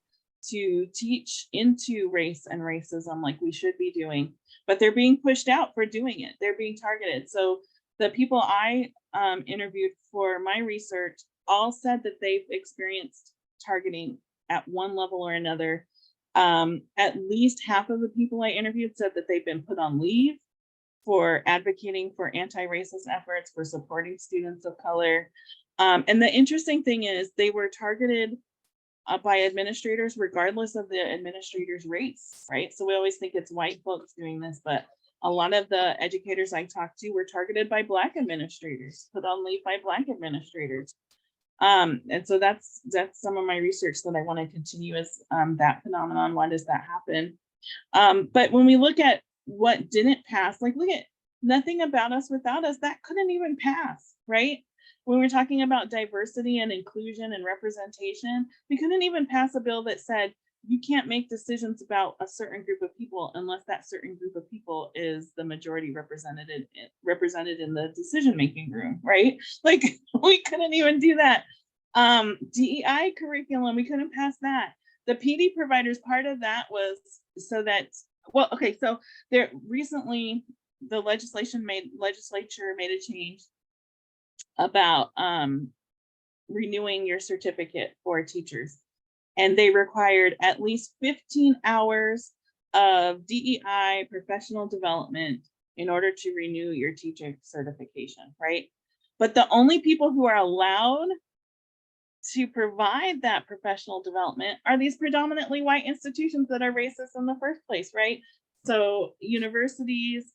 to teach into race and racism, like we should be doing, but they're being pushed out for doing it. They're being targeted. So the people I interviewed for my research all said that they've experienced targeting at one level or another. At least half of the people I interviewed said that they've been put on leave for advocating for anti-racist efforts, for supporting students of color. And the interesting thing is they were targeted by administrators regardless of the administrator's race, right? So we always think it's white folks doing this, but a lot of the educators I talked to were targeted by Black administrators, put on leave by Black administrators. And so that's some of my research that I want to continue, is that phenomenon. Why does that happen? But when we look at what didn't pass. Like, look at Nothing About Us Without Us, that couldn't even pass, right? When we're talking about diversity and inclusion and representation, we couldn't even pass a bill that said you can't make decisions about a certain group of people unless that certain group of people is the majority represented in the decision-making room, right? Like, we couldn't even do that. DEI curriculum, we couldn't pass that. The PD providers, part of that was so that, well, okay, so there recently the legislature made a change about renewing your certificate for teachers. And they required at least 15 hours of DEI professional development in order to renew your teacher certification, right? But the only people who are allowed to provide that professional development are these predominantly white institutions that are racist in the first place, right? So universities,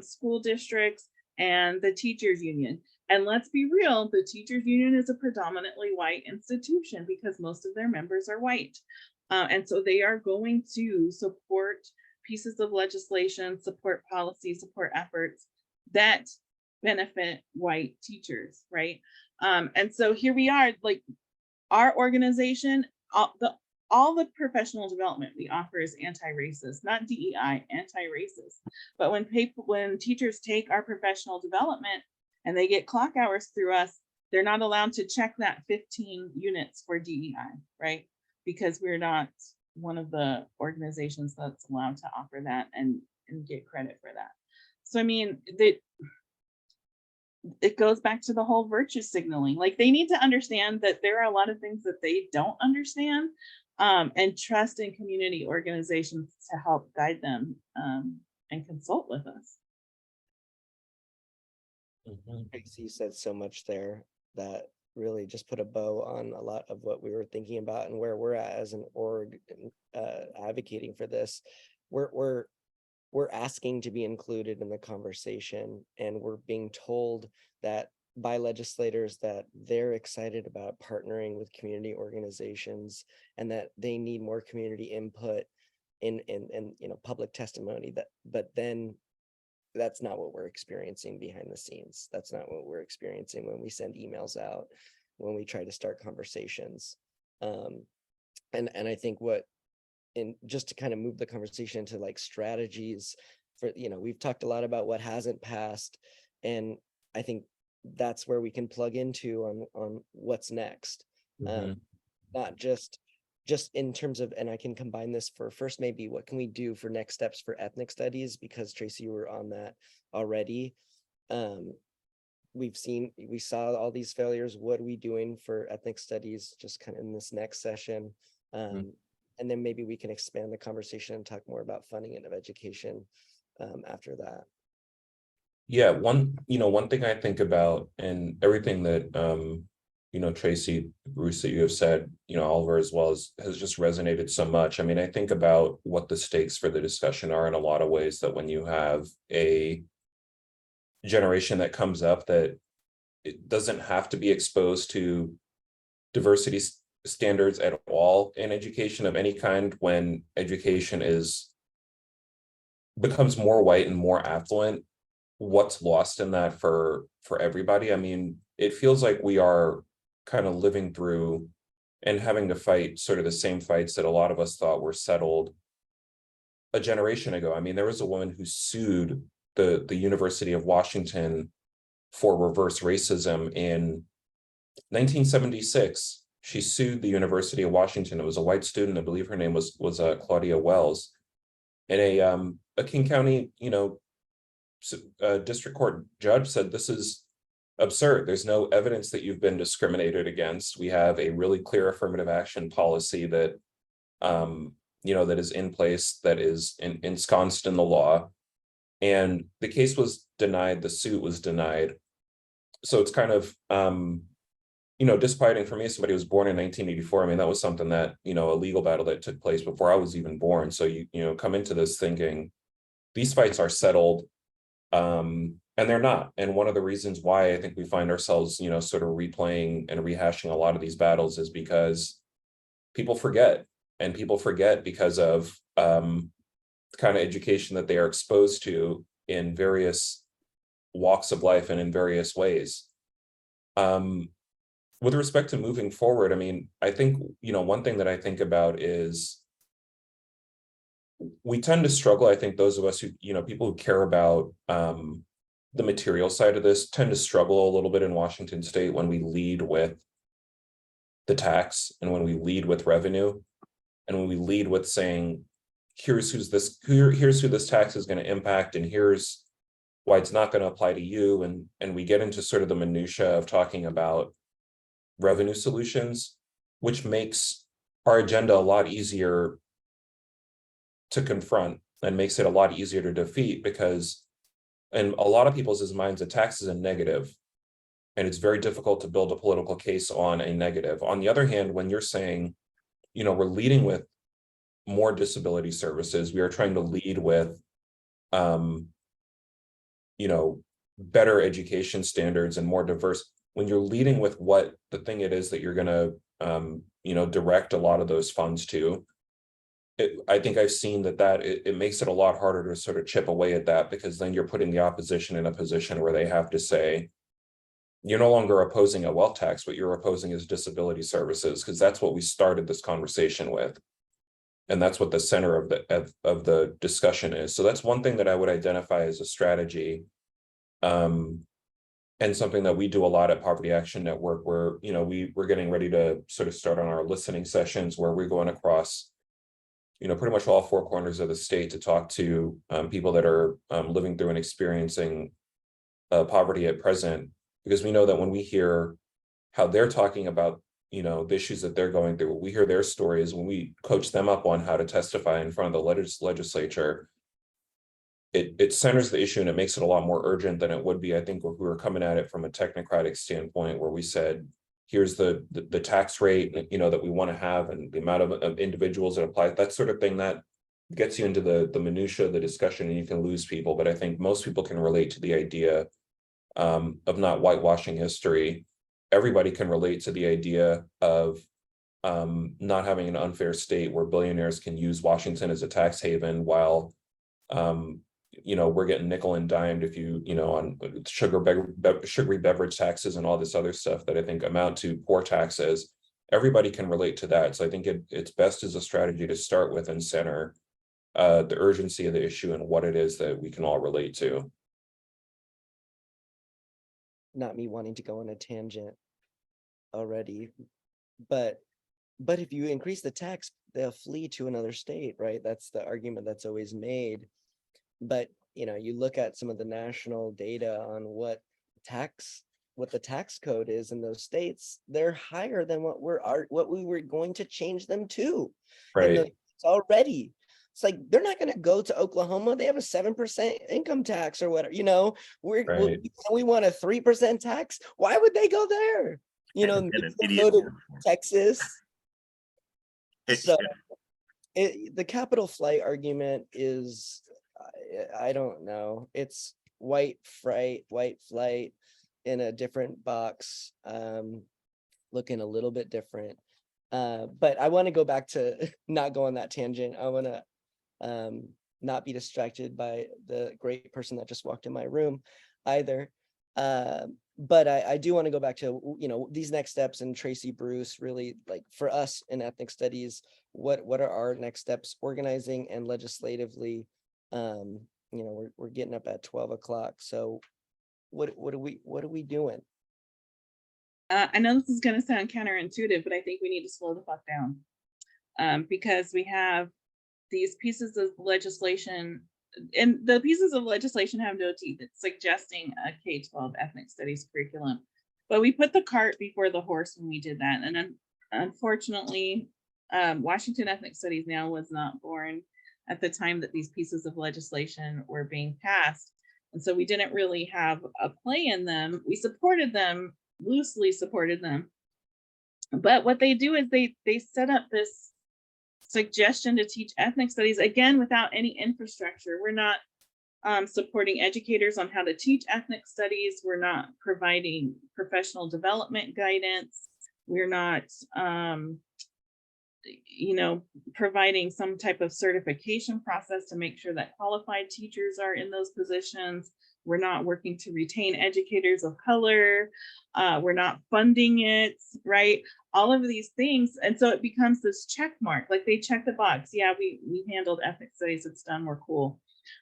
school districts, and the teachers union. And let's be real, the teachers union is a predominantly white institution because most of their members are white. And so they are going to support pieces of legislation, support policy, support efforts that benefit white teachers, right? And so here we are, like, our organization, all the professional development we offer is anti-racist, not DEI, anti-racist. But when teachers take our professional development and they get clock hours through us, they're not allowed to check that 15 units for DEI, right? Because we're not one of the organizations that's allowed to offer that and get credit for that. So I mean, it goes back to the whole virtue signaling. Like, they need to understand that there are a lot of things that they don't understand, and trust in community organizations to help guide them and consult with us. Tracy said so much there that really just put a bow on a lot of what we were thinking about and where we're at as an org, advocating for this. We're asking to be included in the conversation, and we're being told that by legislators that they're excited about partnering with community organizations and that they need more community input in public testimony. But then that's not what we're experiencing behind the scenes. That's not what we're experiencing when we send emails out, when we try to start conversations. And I think and just to kind of move the conversation to like strategies for, we've talked a lot about what hasn't passed, and I think that's where we can plug into on what's next. Not just in terms of, and I can combine this for first, maybe what can we do for next steps for ethnic studies, because Tracy, you were on that already. We saw all these failures. What are we doing for ethnic studies just kind of in this next session? And then maybe we can expand the conversation and talk more about funding and of education after that. Yeah, one thing I think about, and everything that Tracy, Bruce, that you have said, Oliver as well, has just resonated so much. I mean, I think about what the stakes for the discussion are in a lot of ways, that when you have a generation that comes up that it doesn't have to be exposed to diversity standards at all in education of any kind, when education becomes more white and more affluent, what's lost in that for everybody? I mean, it feels like we are kind of living through and having to fight sort of the same fights that a lot of us thought were settled a generation ago. I mean, there was a woman who sued the University of Washington for reverse racism in 1976. She sued the University of Washington. It was a white student. I believe her name was Claudia Wells. And a King County, district court judge said, this is absurd. There's no evidence that you've been discriminated against. We have a really clear affirmative action policy that, that is in place, that is ensconced in the law. And the case was denied. The suit was denied. So it's kind of, disquieting for me, somebody who was born in 1984. I mean, that was something that, a legal battle that took place before I was even born. So you come into this thinking these fights are settled, and they're not. And one of the reasons why I think we find ourselves, sort of replaying and rehashing a lot of these battles is because people forget, and people forget because of kind of education that they are exposed to in various walks of life and in various ways. With respect to moving forward, I mean, I think, one thing that I think about is we tend to struggle. I think those of us who, people who care about the material side of this tend to struggle a little bit in Washington State when we lead with the tax and when we lead with revenue and when we lead with saying, here's who this tax is going to impact, and here's why it's not going to apply to you. And we get into sort of the minutia of talking about revenue solutions, which makes our agenda a lot easier to confront and makes it a lot easier to defeat, because in a lot of people's minds, a tax is a negative, and it's very difficult to build a political case on a negative. On the other hand, when you're saying, we're leading with more disability services, we are trying to lead with better education standards and more diverse. When you're leading with what the thing it is that you're going to direct a lot of those funds to, I think I've seen that it makes it a lot harder to sort of chip away at that, because then you're putting the opposition in a position where they have to say, you're no longer opposing a wealth tax, what you're opposing is disability services, because that's what we started this conversation with. And that's what the center of the discussion is. So that's one thing that I would identify as a strategy. And something that we do a lot at Poverty Action Network, where, we're getting ready to sort of start on our listening sessions, where we're going across, pretty much all four corners of the state to talk to people that are living through and experiencing poverty at present, because we know that when we hear how they're talking about, the issues that they're going through, we hear their stories, when we coach them up on how to testify in front of the legislature, it centers the issue and it makes it a lot more urgent than it would be, I think, if we were coming at it from a technocratic standpoint, where we said, here's the tax rate, that we want to have, and the amount of individuals that apply, that sort of thing. That gets you into the minutia of the discussion, and you can lose people. But I think most people can relate to the idea of not whitewashing history. Everybody can relate to the idea of not having an unfair state where billionaires can use Washington as a tax haven, while we're getting nickel and dimed if on sugary beverage taxes and all this other stuff that I think amount to poor taxes. Everybody can relate to that. So I think it's best as a strategy to start with and center the urgency of the issue and what it is that we can all relate to. Not me wanting to go on a tangent already, but if you increase the tax, they'll flee to another state, right? That's the argument that's always made. But you look at some of the national data on what the tax code is in those states, they're higher than what we were going to change them to. Right. Already. It's like, they're not going to go to Oklahoma. They have a 7% income tax or whatever, we want a 3% tax. Why would they go there? Go to Texas. So the capital flight argument is, I don't know. It's white flight in a different box, looking a little bit different. But I want to go back to not go on that tangent. I want to not be distracted by the great person that just walked in my room either. But I do want to go back to, these next steps, and Tracy Bruce, really, like, for us in ethnic studies, what are our next steps organizing and legislatively? We're getting up at 12 o'clock. So what are we doing? I know this is going to sound counterintuitive, but I think we need to slow the fuck down, because we have these pieces of legislation, and the pieces of legislation have no teeth. It's suggesting a K-12 ethnic studies curriculum, but we put the cart before the horse when we did that. And then, unfortunately, Washington Ethnic Studies Now was not born at the time that these pieces of legislation were being passed. And so we didn't really have a play in them. We supported them, loosely supported them. But what they do is they set up this suggestion to teach ethnic studies, again, without any infrastructure. We're not supporting educators on how to teach ethnic studies. We're not providing professional development guidance. We're not you know, providing some type of certification process to make sure that qualified teachers are in those positions. We're not working to retain educators of color. We're not funding it, right? All of these things. And so it becomes this check mark, like they check the box. Yeah, we handled ethics studies, it's done, we're cool.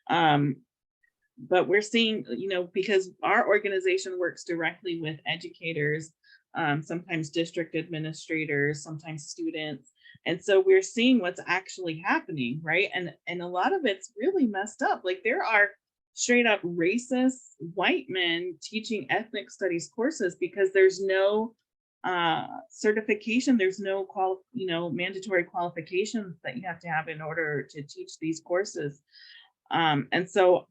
But we're seeing, you know, because our organization works directly with educators, sometimes district administrators, sometimes students. And so we're seeing what's actually happening, right? And a lot of it's really messed up. Like there are straight up racist white men teaching ethnic studies courses because there's no certification, there's no mandatory qualifications that you have to have in order to teach these courses. And so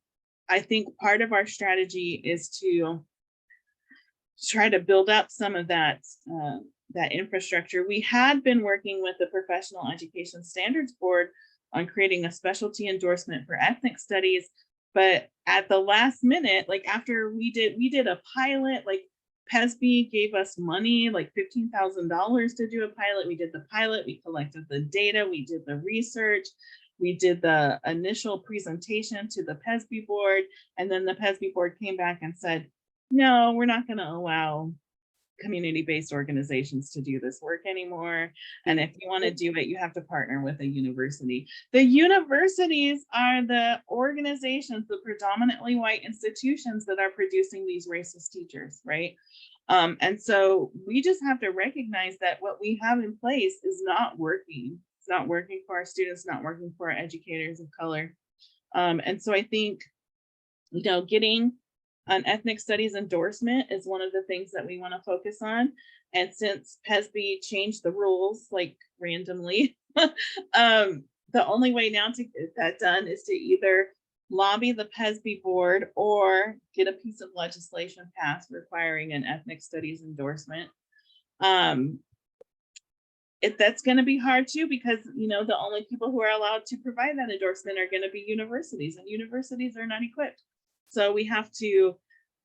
I think part of our strategy is to try to build up some of that that infrastructure. We had been working with the Professional Education Standards Board on creating a specialty endorsement for ethnic studies, but at the last minute, like after we did a pilot, like PESB gave us money, like $15,000 to do a pilot. We did the pilot, we collected the data, we did the research, we did the initial presentation to the PESB board, and then the PESB board came back and said, no, we're not going to allow community-based organizations to do this work anymore. And if you want to do it, you have to partner with a university. The universities are the organizations, the predominantly white institutions that are producing these racist teachers, right? And so we just have to recognize that what we have in place is not working. It's not working for our students, not working for our educators of color. And so I think, you know, getting an ethnic studies endorsement is one of the things that we want to focus on. And since PESB changed the rules like randomly, the only way now to get that done is to either lobby the PESB board or get a piece of legislation passed requiring an ethnic studies endorsement. That's going to be hard too, because, you know, the only people who are allowed to provide that endorsement are going to be universities, and universities are not equipped. So we have to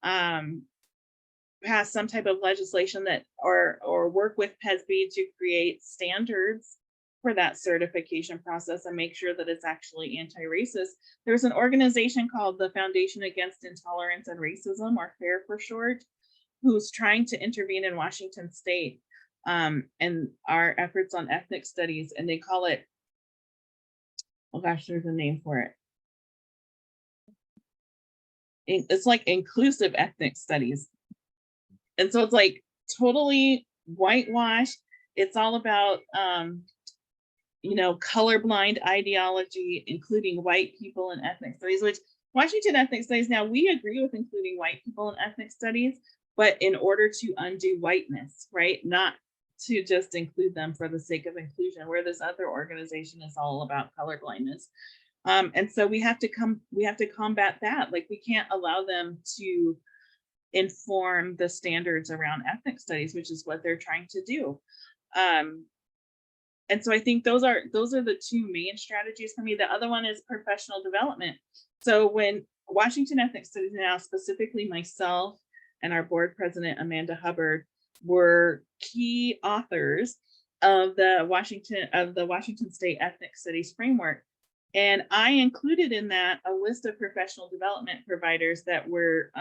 pass some type of legislation that, or work with PESB to create standards for that certification process and make sure that it's actually anti-racist. There's an organization called the Foundation Against Intolerance and Racism, or FAIR for short, who's trying to intervene in Washington State and our efforts on ethnic studies, and they call it, oh gosh, there's a name for it. It's like inclusive ethnic studies. And so it's like totally whitewashed. It's all about, you know, colorblind ideology, including white people in ethnic studies, which Washington Ethnic Studies, now we agree with including white people in ethnic studies, but in order to undo whiteness, right? Not to just include them for the sake of inclusion, where this other organization is all about colorblindness. And so we have to combat that. Like we can't allow them to inform the standards around ethnic studies, which is what they're trying to do. And so I think those are the two main strategies for me. The other one is professional development. So when Washington Ethnic Studies now, specifically myself and our board president, Amanda Hubbard, were key authors of the Washington State Ethnic Studies Framework. And I included in that a list of professional development providers that were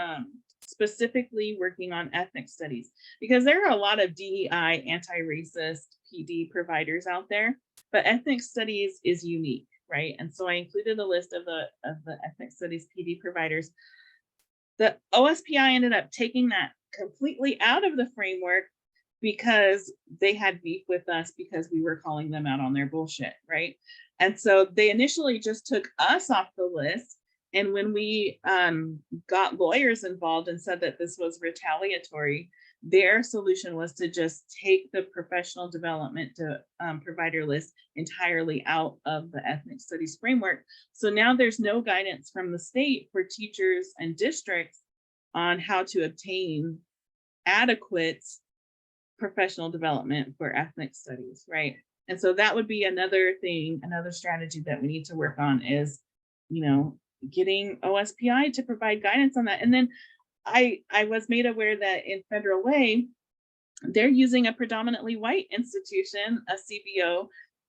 specifically working on ethnic studies, because there are a lot of DEI, anti-racist, PD providers out there, but ethnic studies is unique, right? And so I included a list of the ethnic studies PD providers. The OSPI ended up taking that completely out of the framework because they had beef with us because we were calling them out on their bullshit, right? And so they initially just took us off the list. And when we got lawyers involved and said that this was retaliatory, their solution was to just take the professional development provider list entirely out of the ethnic studies framework. So now there's no guidance from the state for teachers and districts on how to obtain adequate professional development for ethnic studies, right? And so that would be another thing, another strategy that we need to work on is, you know, getting OSPI to provide guidance on that. And then I was made aware that in Federal Way, they're using a predominantly white institution, a CBO,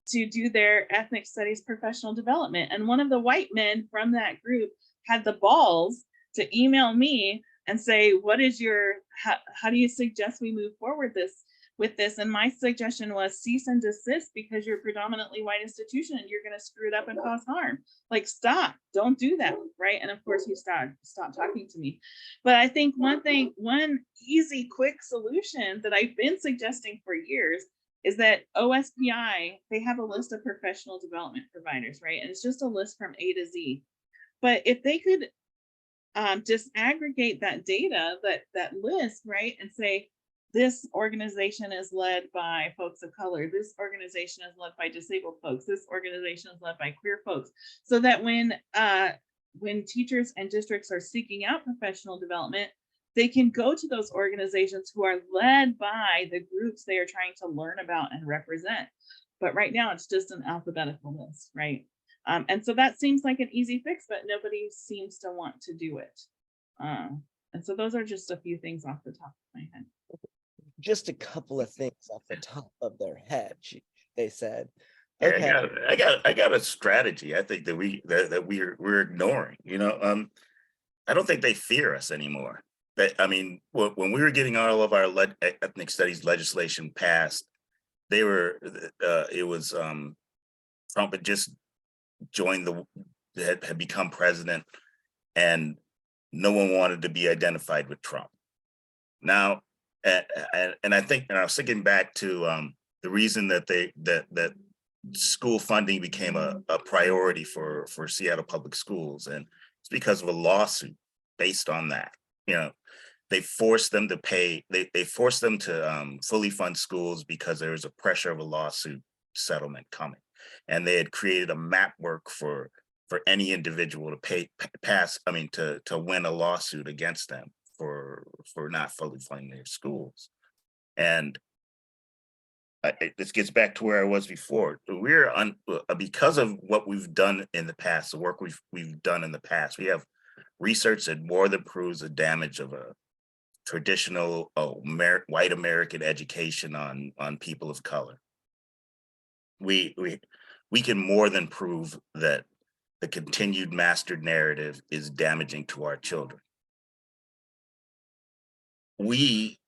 to do their ethnic studies professional development. And one of the white men from that group had the balls to email me and say, what is your, how do you suggest we move forward with this? And my suggestion was cease and desist, because you're a predominantly white institution and you're going to screw it up and cause harm. Like, stop, don't do that, right? And of course he stopped talking to me. But I think one easy, quick solution that I've been suggesting for years is that OSPI, they have a list of professional development providers, right? And it's just a list from A to Z. But if they could disaggregate that data, that list, right, and say, this organization is led by folks of color, this organization is led by disabled folks, this organization is led by queer folks, so that when teachers and districts are seeking out professional development, they can go to those organizations who are led by the groups they are trying to learn about and represent. But right now it's just an alphabetical list, right? And so that seems like an easy fix, but nobody seems to want to do it. And so those are just a few things off the top of my head. Just a couple of things off the top of their head, they said. Yeah, Okay. I got a strategy. I think that we're ignoring. I don't think they fear us anymore. I mean, when we were getting all of our ethnic studies legislation passed, it was Trump had just joined had become president, and no one wanted to be identified with Trump. Now, and I think, and I was thinking back to the reason that that school funding became a priority for Seattle Public Schools, and it's because of a lawsuit based on that. They forced them to pay. They forced them to fully fund schools because there was a pressure of a lawsuit settlement coming, and they had created a map work for any individual to to win a lawsuit against them for not fully funding their schools. And this gets back to where I was before. We're because of what we've done in the past, the work we've done in the past. We have research that more than proves the damage of a traditional white American education on people of color. We can more than prove that the continued mastered narrative is damaging to our children. We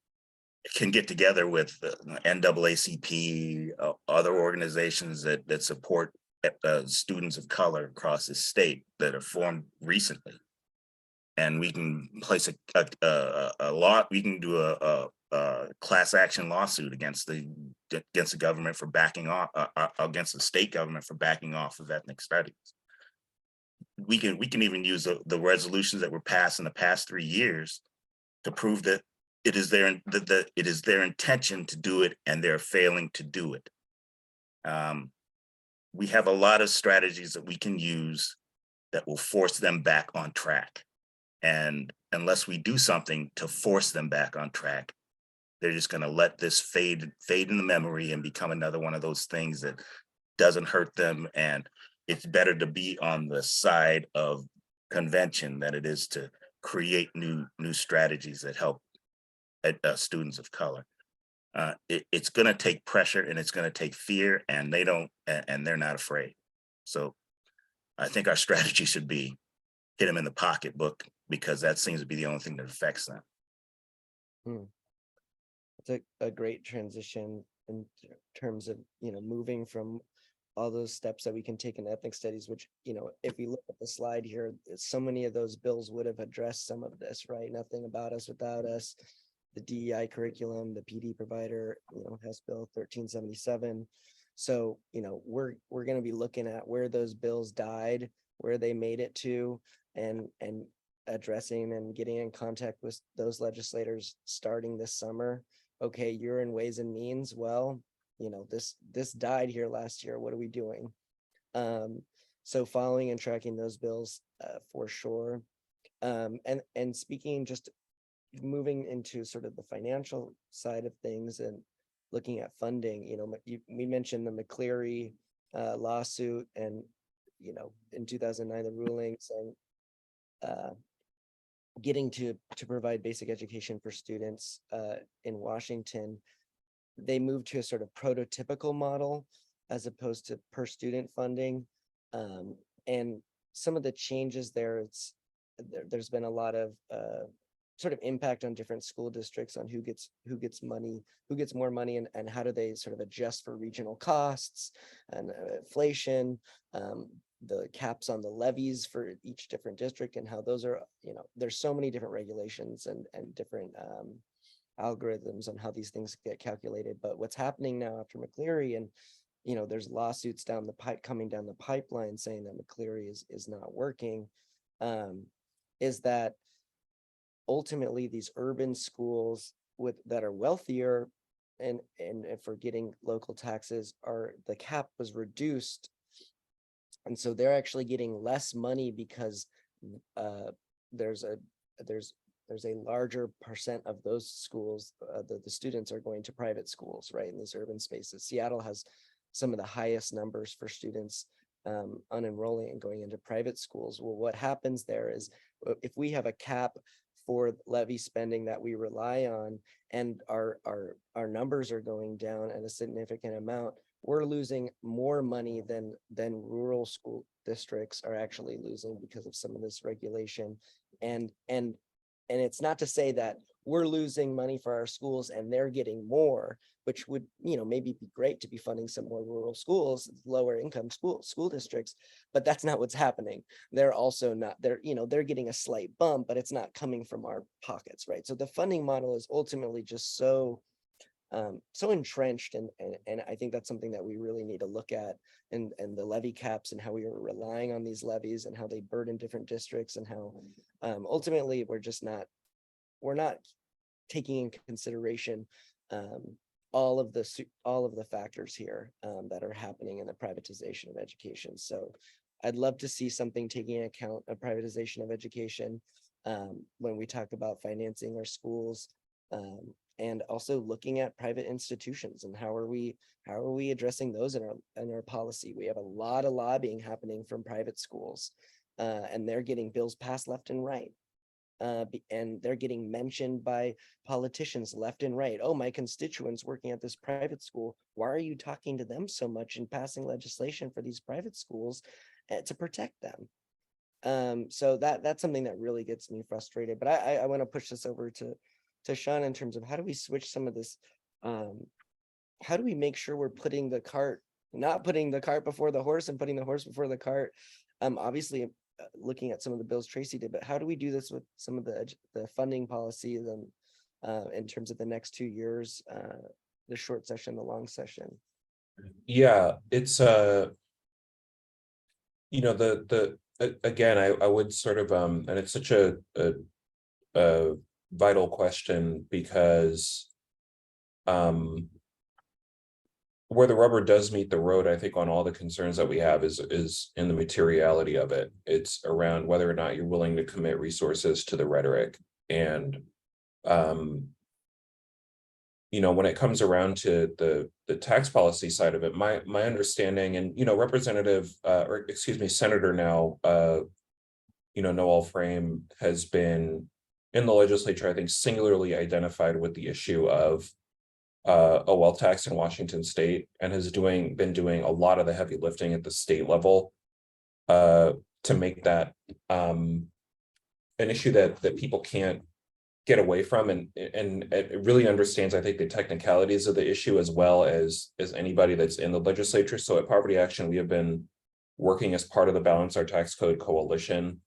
can get together with NAACP, other organizations that support students of color across the state that have formed recently, and we can place a law. We can do a class action lawsuit against the government for backing off, against the state government for backing off of ethnic studies. We can even use the resolutions that were passed in the past 3 years to prove that it is their intention to do it, and they're failing to do it. We have a lot of strategies that we can use that will force them back on track. And unless we do something to force them back on track, they're just going to let this fade in the memory and become another one of those things that doesn't hurt them. And it's better to be on the side of convention than it is to create new strategies that help students of color. It's going to take pressure, and it's going to take fear, and they're not afraid. So I think our strategy should be hit them in the pocketbook, because that seems to be the only thing that affects them. It's a great transition in terms of, moving from all those steps that we can take in ethnic studies, which, if you look at the slide here, so many of those bills would have addressed some of this, right? Nothing About Us Without Us, the DEI curriculum, the PD provider, House Bill 1377. So, we're going to be looking at where those bills died, where they made it to, and addressing and getting in contact with those legislators starting this summer. Okay, you're in Ways and Means. Well, this died here last year. What are we doing? So following and tracking those bills for sure. And speaking, just moving into sort of the financial side of things and looking at funding, we mentioned the McCleary lawsuit, and in 2009 the ruling saying getting to provide basic education for students in Washington. They moved to a sort of prototypical model as opposed to per student funding. And some of the changes there, there's been a lot of sort of impact on different school districts on who gets money, who gets more money, and how do they sort of adjust for regional costs and inflation, the caps on the levies for each different district, and how those are, there's so many different regulations and different algorithms on how these things get calculated. But what's happening now after McCleary, and there's lawsuits coming down the pipeline saying that McCleary is not working, is that ultimately these urban schools that are wealthier and for getting local taxes, the cap was reduced, and so they're actually getting less money because there's a larger percent of those schools, the students are going to private schools, right, in these urban spaces. Seattle has some of the highest numbers for students unenrolling and going into private schools. Well, what happens there is if we have a cap for levy spending that we rely on, and our numbers are going down at a significant amount, we're losing more money than rural school districts are actually losing because of some of this regulation. And it's not to say that we're losing money for our schools and they're getting more, which would, maybe be great to be funding some more rural schools, lower income school districts, but that's not what's happening. They're also not, they're getting a slight bump, but it's not coming from our pockets, right? So the funding model is ultimately just so entrenched, and I think that's something that we really need to look at, and the levy caps and how we are relying on these levies and how they burden different districts, and how ultimately we're not taking into consideration all of the factors here that are happening in the privatization of education. So I'd love to see something taking into account a privatization of education when we talk about financing our schools, and also looking at private institutions and how are we addressing those in our policy. We have a lot of lobbying happening from private schools, and they're getting bills passed left and right. And they're getting mentioned by politicians left and right. Oh, my constituents working at this private school, why are you talking to them so much and passing legislation for these private schools to protect them? So that's something that really gets me frustrated. But I want to push this over to Sean in terms of how do we switch some of this? How do we make sure we're not putting the cart before the horse and putting the horse before the cart? Obviously, looking at some of the bills Tracy did, but how do we do this with some of the funding policy in terms of the next 2 years, the short session, the long session? Yeah, it's again, I would sort of and it's such a vital question, because where the rubber does meet the road, I think, on all the concerns that we have is in the materiality of it. It's around whether or not you're willing to commit resources to the rhetoric. And when it comes around to the tax policy side of it, my understanding, and Senator now Noel Frame has been in the legislature, I think, singularly identified with the issue of a wealth tax in Washington state, and has been doing a lot of the heavy lifting at the state level to make that an issue that people can't get away from, and it really understands, I think, the technicalities of the issue as well as anybody that's in the legislature. So at Poverty Action, we have been working as part of the Balance Our Tax Code Coalition.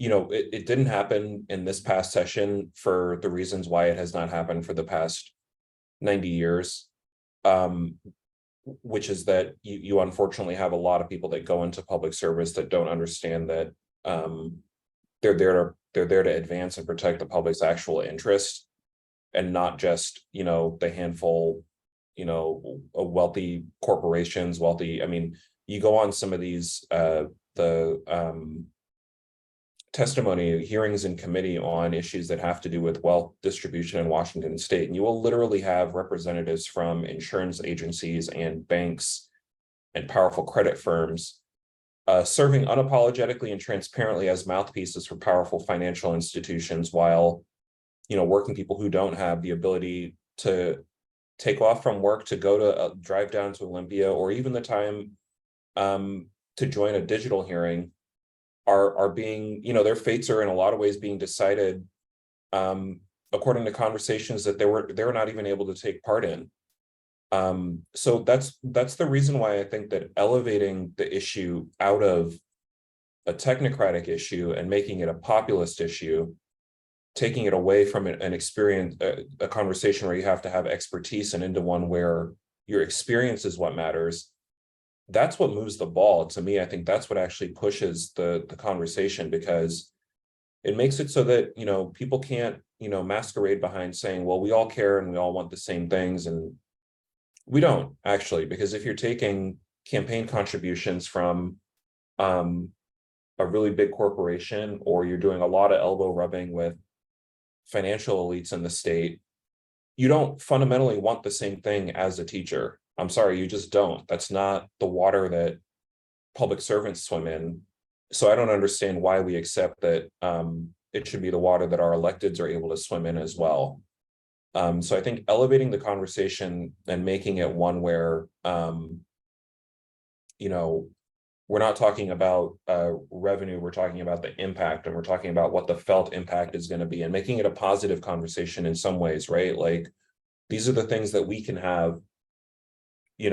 It didn't happen in this past session for the reasons why it has not happened for the past 90 years, which is that you unfortunately have a lot of people that go into public service that don't understand that they're there to advance and protect the public's actual interest, and not just the handful of wealthy corporations. You go on some of these testimony hearings in committee on issues that have to do with wealth distribution in Washington state, and you will literally have representatives from insurance agencies and banks and powerful credit firms serving unapologetically and transparently as mouthpieces for powerful financial institutions, while working people who don't have the ability to take off from work to go to drive down to Olympia, or even the time to join a digital hearing are being, their fates are in a lot of ways being decided according to conversations that they were not even able to take part in. So that's the reason why I think that elevating the issue out of a technocratic issue and making it a populist issue, taking it away from an experience, a conversation where you have to have expertise, and into one where your experience is what matters. That's what moves the ball. To me, I think that's what actually pushes the conversation, because it makes it so that, people can't, masquerade behind saying, well, we all care and we all want the same things. And we don't actually, because if you're taking campaign contributions from a really big corporation, or you're doing a lot of elbow rubbing with financial elites in the state, you don't fundamentally want the same thing as a teacher. I'm sorry, you just don't. That's not the water that public servants swim in. So I don't understand why we accept that it should be the water that our electeds are able to swim in as well. So I think elevating the conversation and making it one where, we're not talking about revenue, we're talking about the impact, and we're talking about what the felt impact is going to be, and making it a positive conversation in some ways, right? Like, these are the things that we can have, in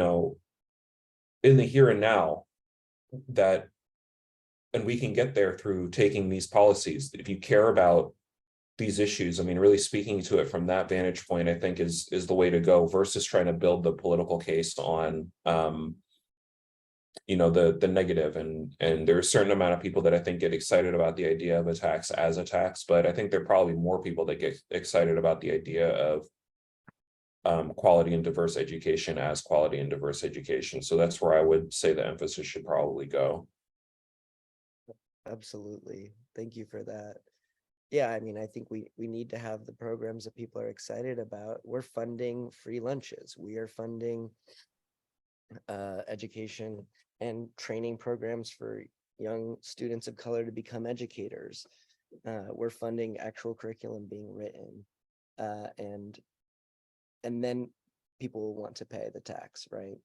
the here and now, and we can get there through taking these policies. If you care about these issues, I mean, really speaking to it from that vantage point, I think is the way to go, versus trying to build the political case on the negative. And there's a certain amount of people that I think get excited about the idea of a tax as a tax, but I think there are probably more people that get excited about the idea of quality and diverse education as quality and diverse education. So that's where I would say the emphasis should probably go. Absolutely. Thank you for that. Yeah, I mean, I think we need to have the programs that people are excited about. We're funding free lunches. We are funding education and training programs for young students of color to become educators. We're funding actual curriculum being written, and then people will want to pay the tax, right?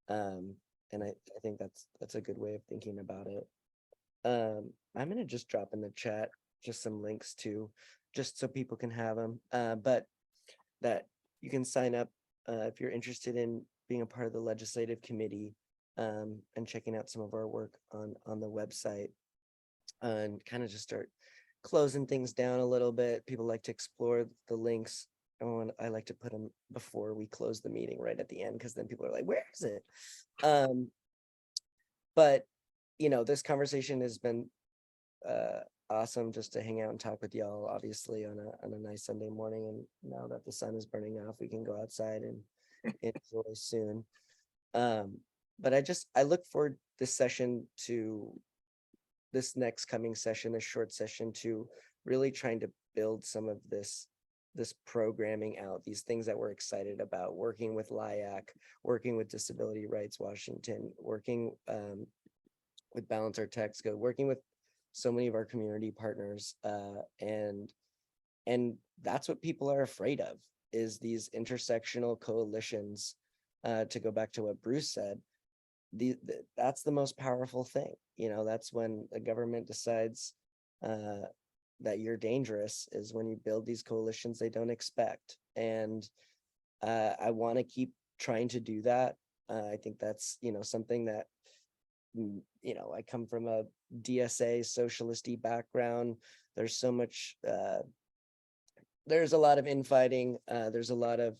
And I think that's a good way of thinking about it. I'm gonna just drop in the chat just some links to, just so people can have them, but that you can sign up if you're interested in being a part of the legislative committee, and checking out some of our work on the website, and kind of just start closing things down a little bit. People like to explore the links. I like to put them before we close the meeting, right at the end, because then people are like, where is it? But this conversation has been awesome, just to hang out and talk with y'all, obviously on a nice Sunday morning. And now that the sun is burning off, we can go outside and enjoy soon. But I look forward this next coming session, this short session, to really trying to build some of this programming out, these things that we're excited about, working with LIAC, working with Disability Rights Washington, working with Balance Our Tax Code, working with so many of our community partners, and that's what people are afraid of, is these intersectional coalitions. To go back to what Bruce said, that's the most powerful thing. That's when the government decides that you're dangerous, is when you build these coalitions they don't expect. And I want to keep trying to do that. I think that's something that I come from a DSA socialist-y background. There's so much there's a lot of infighting, there's a lot of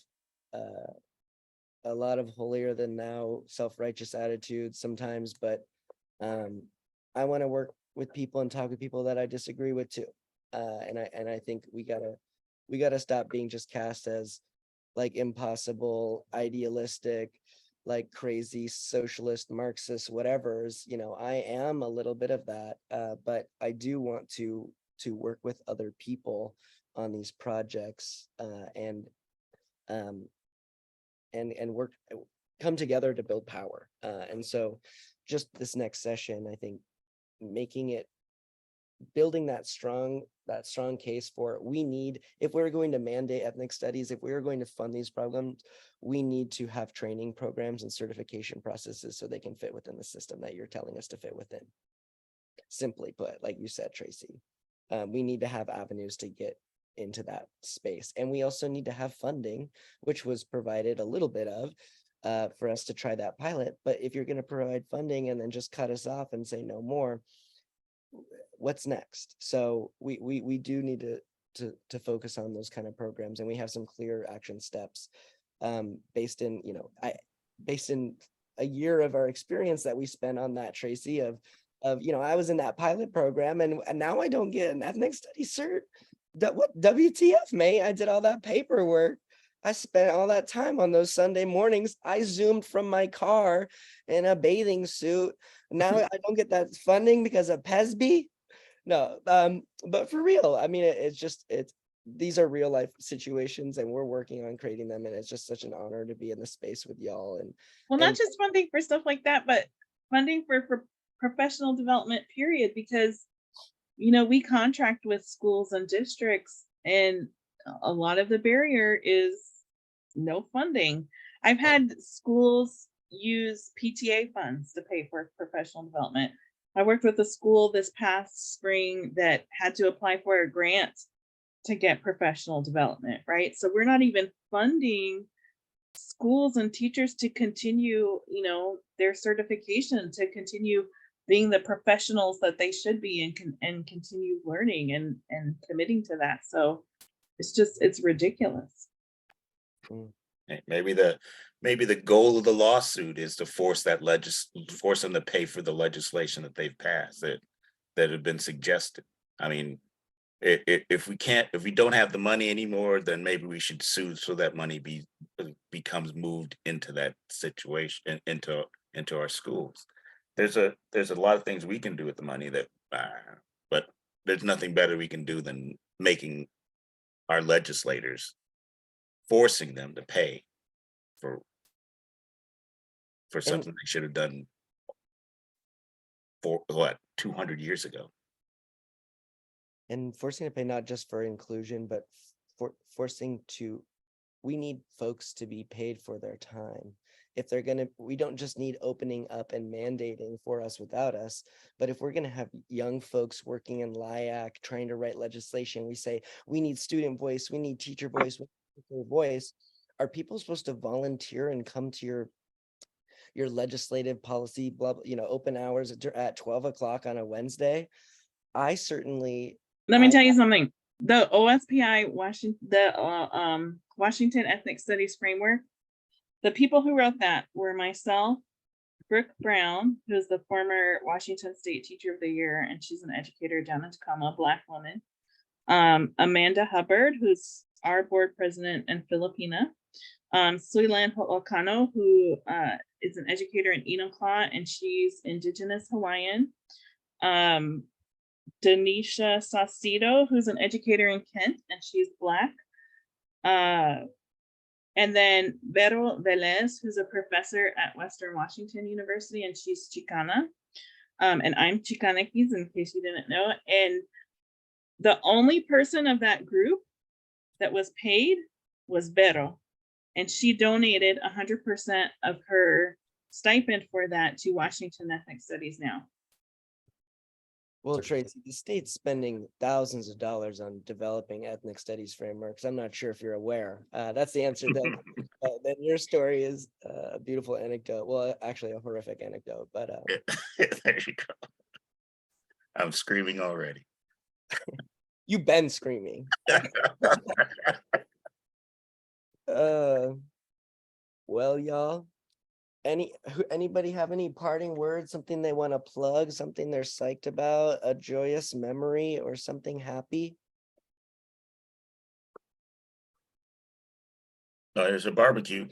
holier than thou, self-righteous attitudes sometimes, but I want to work with people and talk with people that I disagree with too. And I think we gotta stop being just cast as like impossible, idealistic, like crazy socialist, Marxist, whatever's. I am a little bit of that, but I do want to work with other people on these projects, and work, come together to build power. And so just this next session, I think making it building that strong case for, we need, if we're going to mandate ethnic studies, if we're going to fund these programs, we need to have training programs and certification processes so they can fit within the system that you're telling us to fit within. Simply put, like you said, Tracy, we need to have avenues to get into that space. And we also need to have funding, which was provided a little bit of for us to try that pilot. But if you're going to provide funding and then just cut us off and say no more, what's next? So we do need to focus on those kind of programs, and we have some clear action steps based in, based in a year of our experience that we spent on that, Tracy, of I was in that pilot program, and now I don't get an ethnic studies cert. What WTF, mate? I did all that paperwork. I spent all that time on those Sunday mornings. I zoomed from my car in a bathing suit. Now I don't get that funding because of PESB. No, but for real, I mean, these are real life situations, and we're working on creating them. And it's just such an honor to be in the space with y'all. And well, not just funding for stuff like that, but funding for professional development, period, because we contract with schools and districts, and a lot of the barrier is no funding. I've had schools use PTA funds to pay for professional development. I worked with a school this past spring that had to apply for a grant to get professional development, right? So we're not even funding schools and teachers to continue, their certification, to continue being the professionals that they should be, and continue learning and committing to that. So it's ridiculous. Maybe the goal of the lawsuit is to force them to pay for the legislation that they've passed that have been suggested. I mean, if we don't have the money anymore, then maybe we should sue so that money becomes moved into that situation, into our schools. There's a lot of things we can do with the money but there's nothing better we can do than making our legislators, forcing them to pay for something they should have done for 200 years ago. And forcing to pay not just for inclusion, but we need folks to be paid for their time. If we don't just need opening up and mandating for us without us, but if we're going to have young folks working in LIAC trying to write legislation, we say we need student voice, we need teacher voice, we need teacher voice. Are people supposed to volunteer and come to your legislative policy, blah, open hours at 12 o'clock on a Wednesday? I certainly. Let me tell you something. The OSPI Washington Ethnic Studies Framework, the people who wrote that were myself, Brooke Brown, who's the former Washington State Teacher of the Year, and she's an educator down in Tacoma, Black woman. Amanda Hubbard, who's our board president and Filipina. Suilan Ho'okano, who is an educator in Enumclaw, and she's Indigenous Hawaiian. Denisha Saucedo, who's an educator in Kent, and she's Black. And then Vero Velez, who's a professor at Western Washington University, and she's Chicana. And I'm Chicanekis, in case you didn't know. And the only person of that group that was paid was Vero. And she donated 100% of her stipend for that to Washington Ethnic Studies now. Well, Tracy, the state's spending thousands of dollars on developing ethnic studies frameworks. I'm not sure if you're aware. That's the answer. Then your story is a beautiful anecdote. Well, actually, a horrific anecdote. But there you go. I'm screaming already. You've been screaming. Well, y'all. Anybody have any parting words, something they want to plug, something they're psyched about, a joyous memory or something happy? No, there's a barbecue.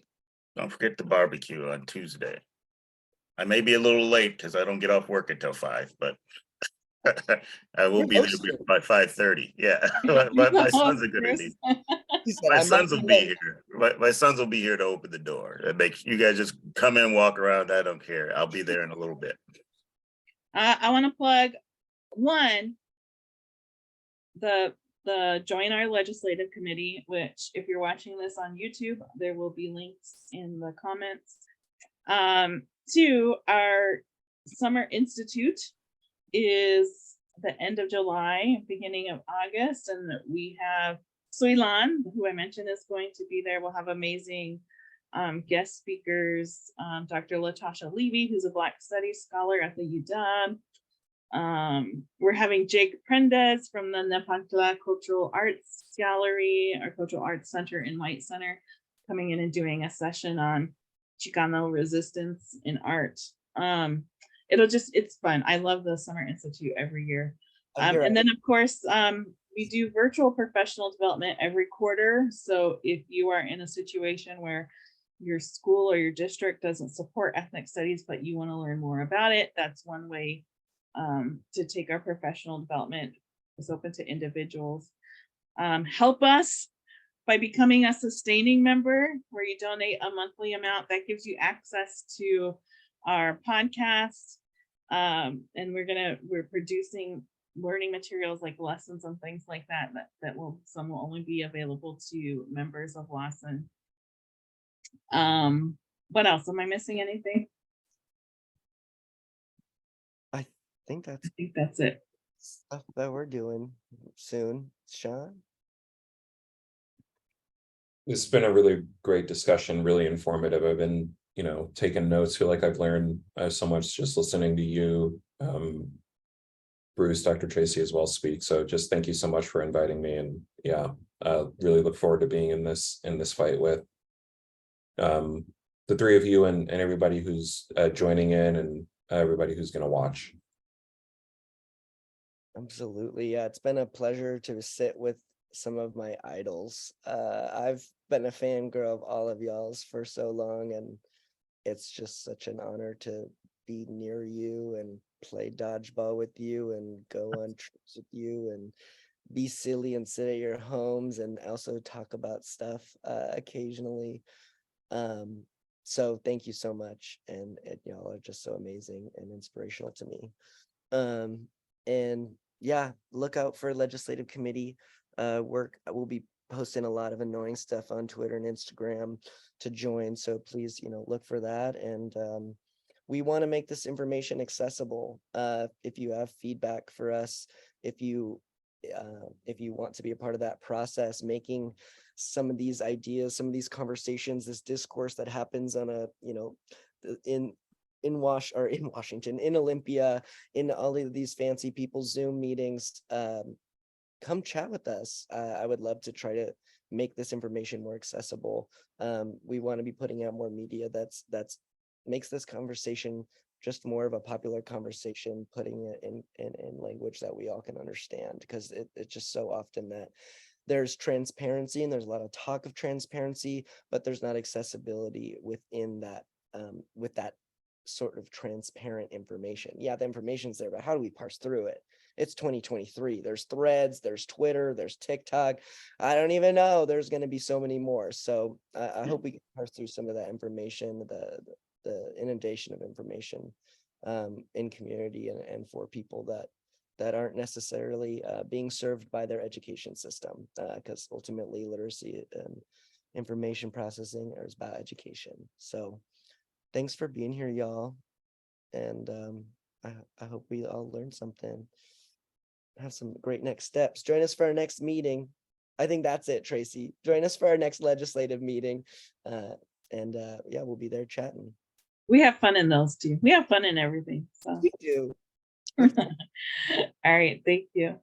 Don't forget the barbecue on Tuesday. I may be a little late because I don't get off work until 5, but I will be there by 5:30. Yeah, my sons are gonna need. My sons will be here. My sons will be here to open the door and make you guys just come in, walk around. I don't care. I'll be there in a little bit. I want to plug one. the join our legislative committee, which if you're watching this on YouTube, there will be links in the comments. To our summer institute is the end of July, beginning of August, and we have Soilan, who I mentioned is going to be there. We'll have amazing guest speakers, Dr. Latasha Levy, who's a Black Studies scholar at the UW. We're having Jake Prendez from the Nepantla Cultural Arts Gallery, our Cultural Arts Center in White Center, coming in and doing a session on Chicano resistance in art. It's fun. I love the Summer Institute every year. And then of course, we do virtual professional development every quarter. So if you are in a situation where your school or your district doesn't support ethnic studies, but you want to learn more about it, that's one way to take our professional development. It's open to individuals. Help us by becoming a sustaining member, where you donate a monthly amount that gives you access to our podcast. And we're producing learning materials like lessons and things like that, some will only be available to members of WAESN. What else? Am I missing anything? I think that's it. Stuff that we're doing soon. Sean? It's been a really great discussion, really informative. I've been, taking notes, feel like I've learned so much just listening to you, Bruce, Dr. Tracy as well speak. So just thank you so much for inviting me. And yeah, really look forward to being in this fight with the three of you and everybody who's joining in, and everybody who's going to watch. Absolutely. Yeah, it's been a pleasure to sit with some of my idols. I've been a fangirl of all of y'all's for so long, and it's just such an honor to be near you and play dodgeball with you and go on trips with you and be silly and sit at your homes and also talk about stuff occasionally. So thank you so much, and y'all are just so amazing and inspirational to me. And yeah, look out for legislative committee work. We'll be posting a lot of annoying stuff on Twitter and Instagram to join, so please, look for that. And we want to make this information accessible. If you have feedback for us, if you want to be a part of that process, making some of these ideas, some of these conversations, this discourse that happens on a, in Washington, in Olympia, in all of these fancy people's Zoom meetings, come chat with us. I would love to try to make this information more accessible. We want to be putting out more media that's makes this conversation just more of a popular conversation, putting it in language that we all can understand, because it's just so often that there's transparency and there's a lot of talk of transparency, but there's not accessibility within that, with that sort of transparent information. Yeah, the information's there, but how do we parse through it? It's 2023. There's Threads, there's Twitter, there's TikTok. I don't even know. There's going to be so many more. So I hope we can parse through some of that information, the inundation of information in community and for people that aren't necessarily being served by their education system, because ultimately literacy and information processing is about education. So thanks for being here, y'all. And I hope we all learned something. Have some great next steps. Join us for our next meeting. I think that's it, Tracy. Join us for our next legislative meeting. And yeah, we'll be there chatting. We have fun in those too. We have fun in everything. So we do. All right. Thank you.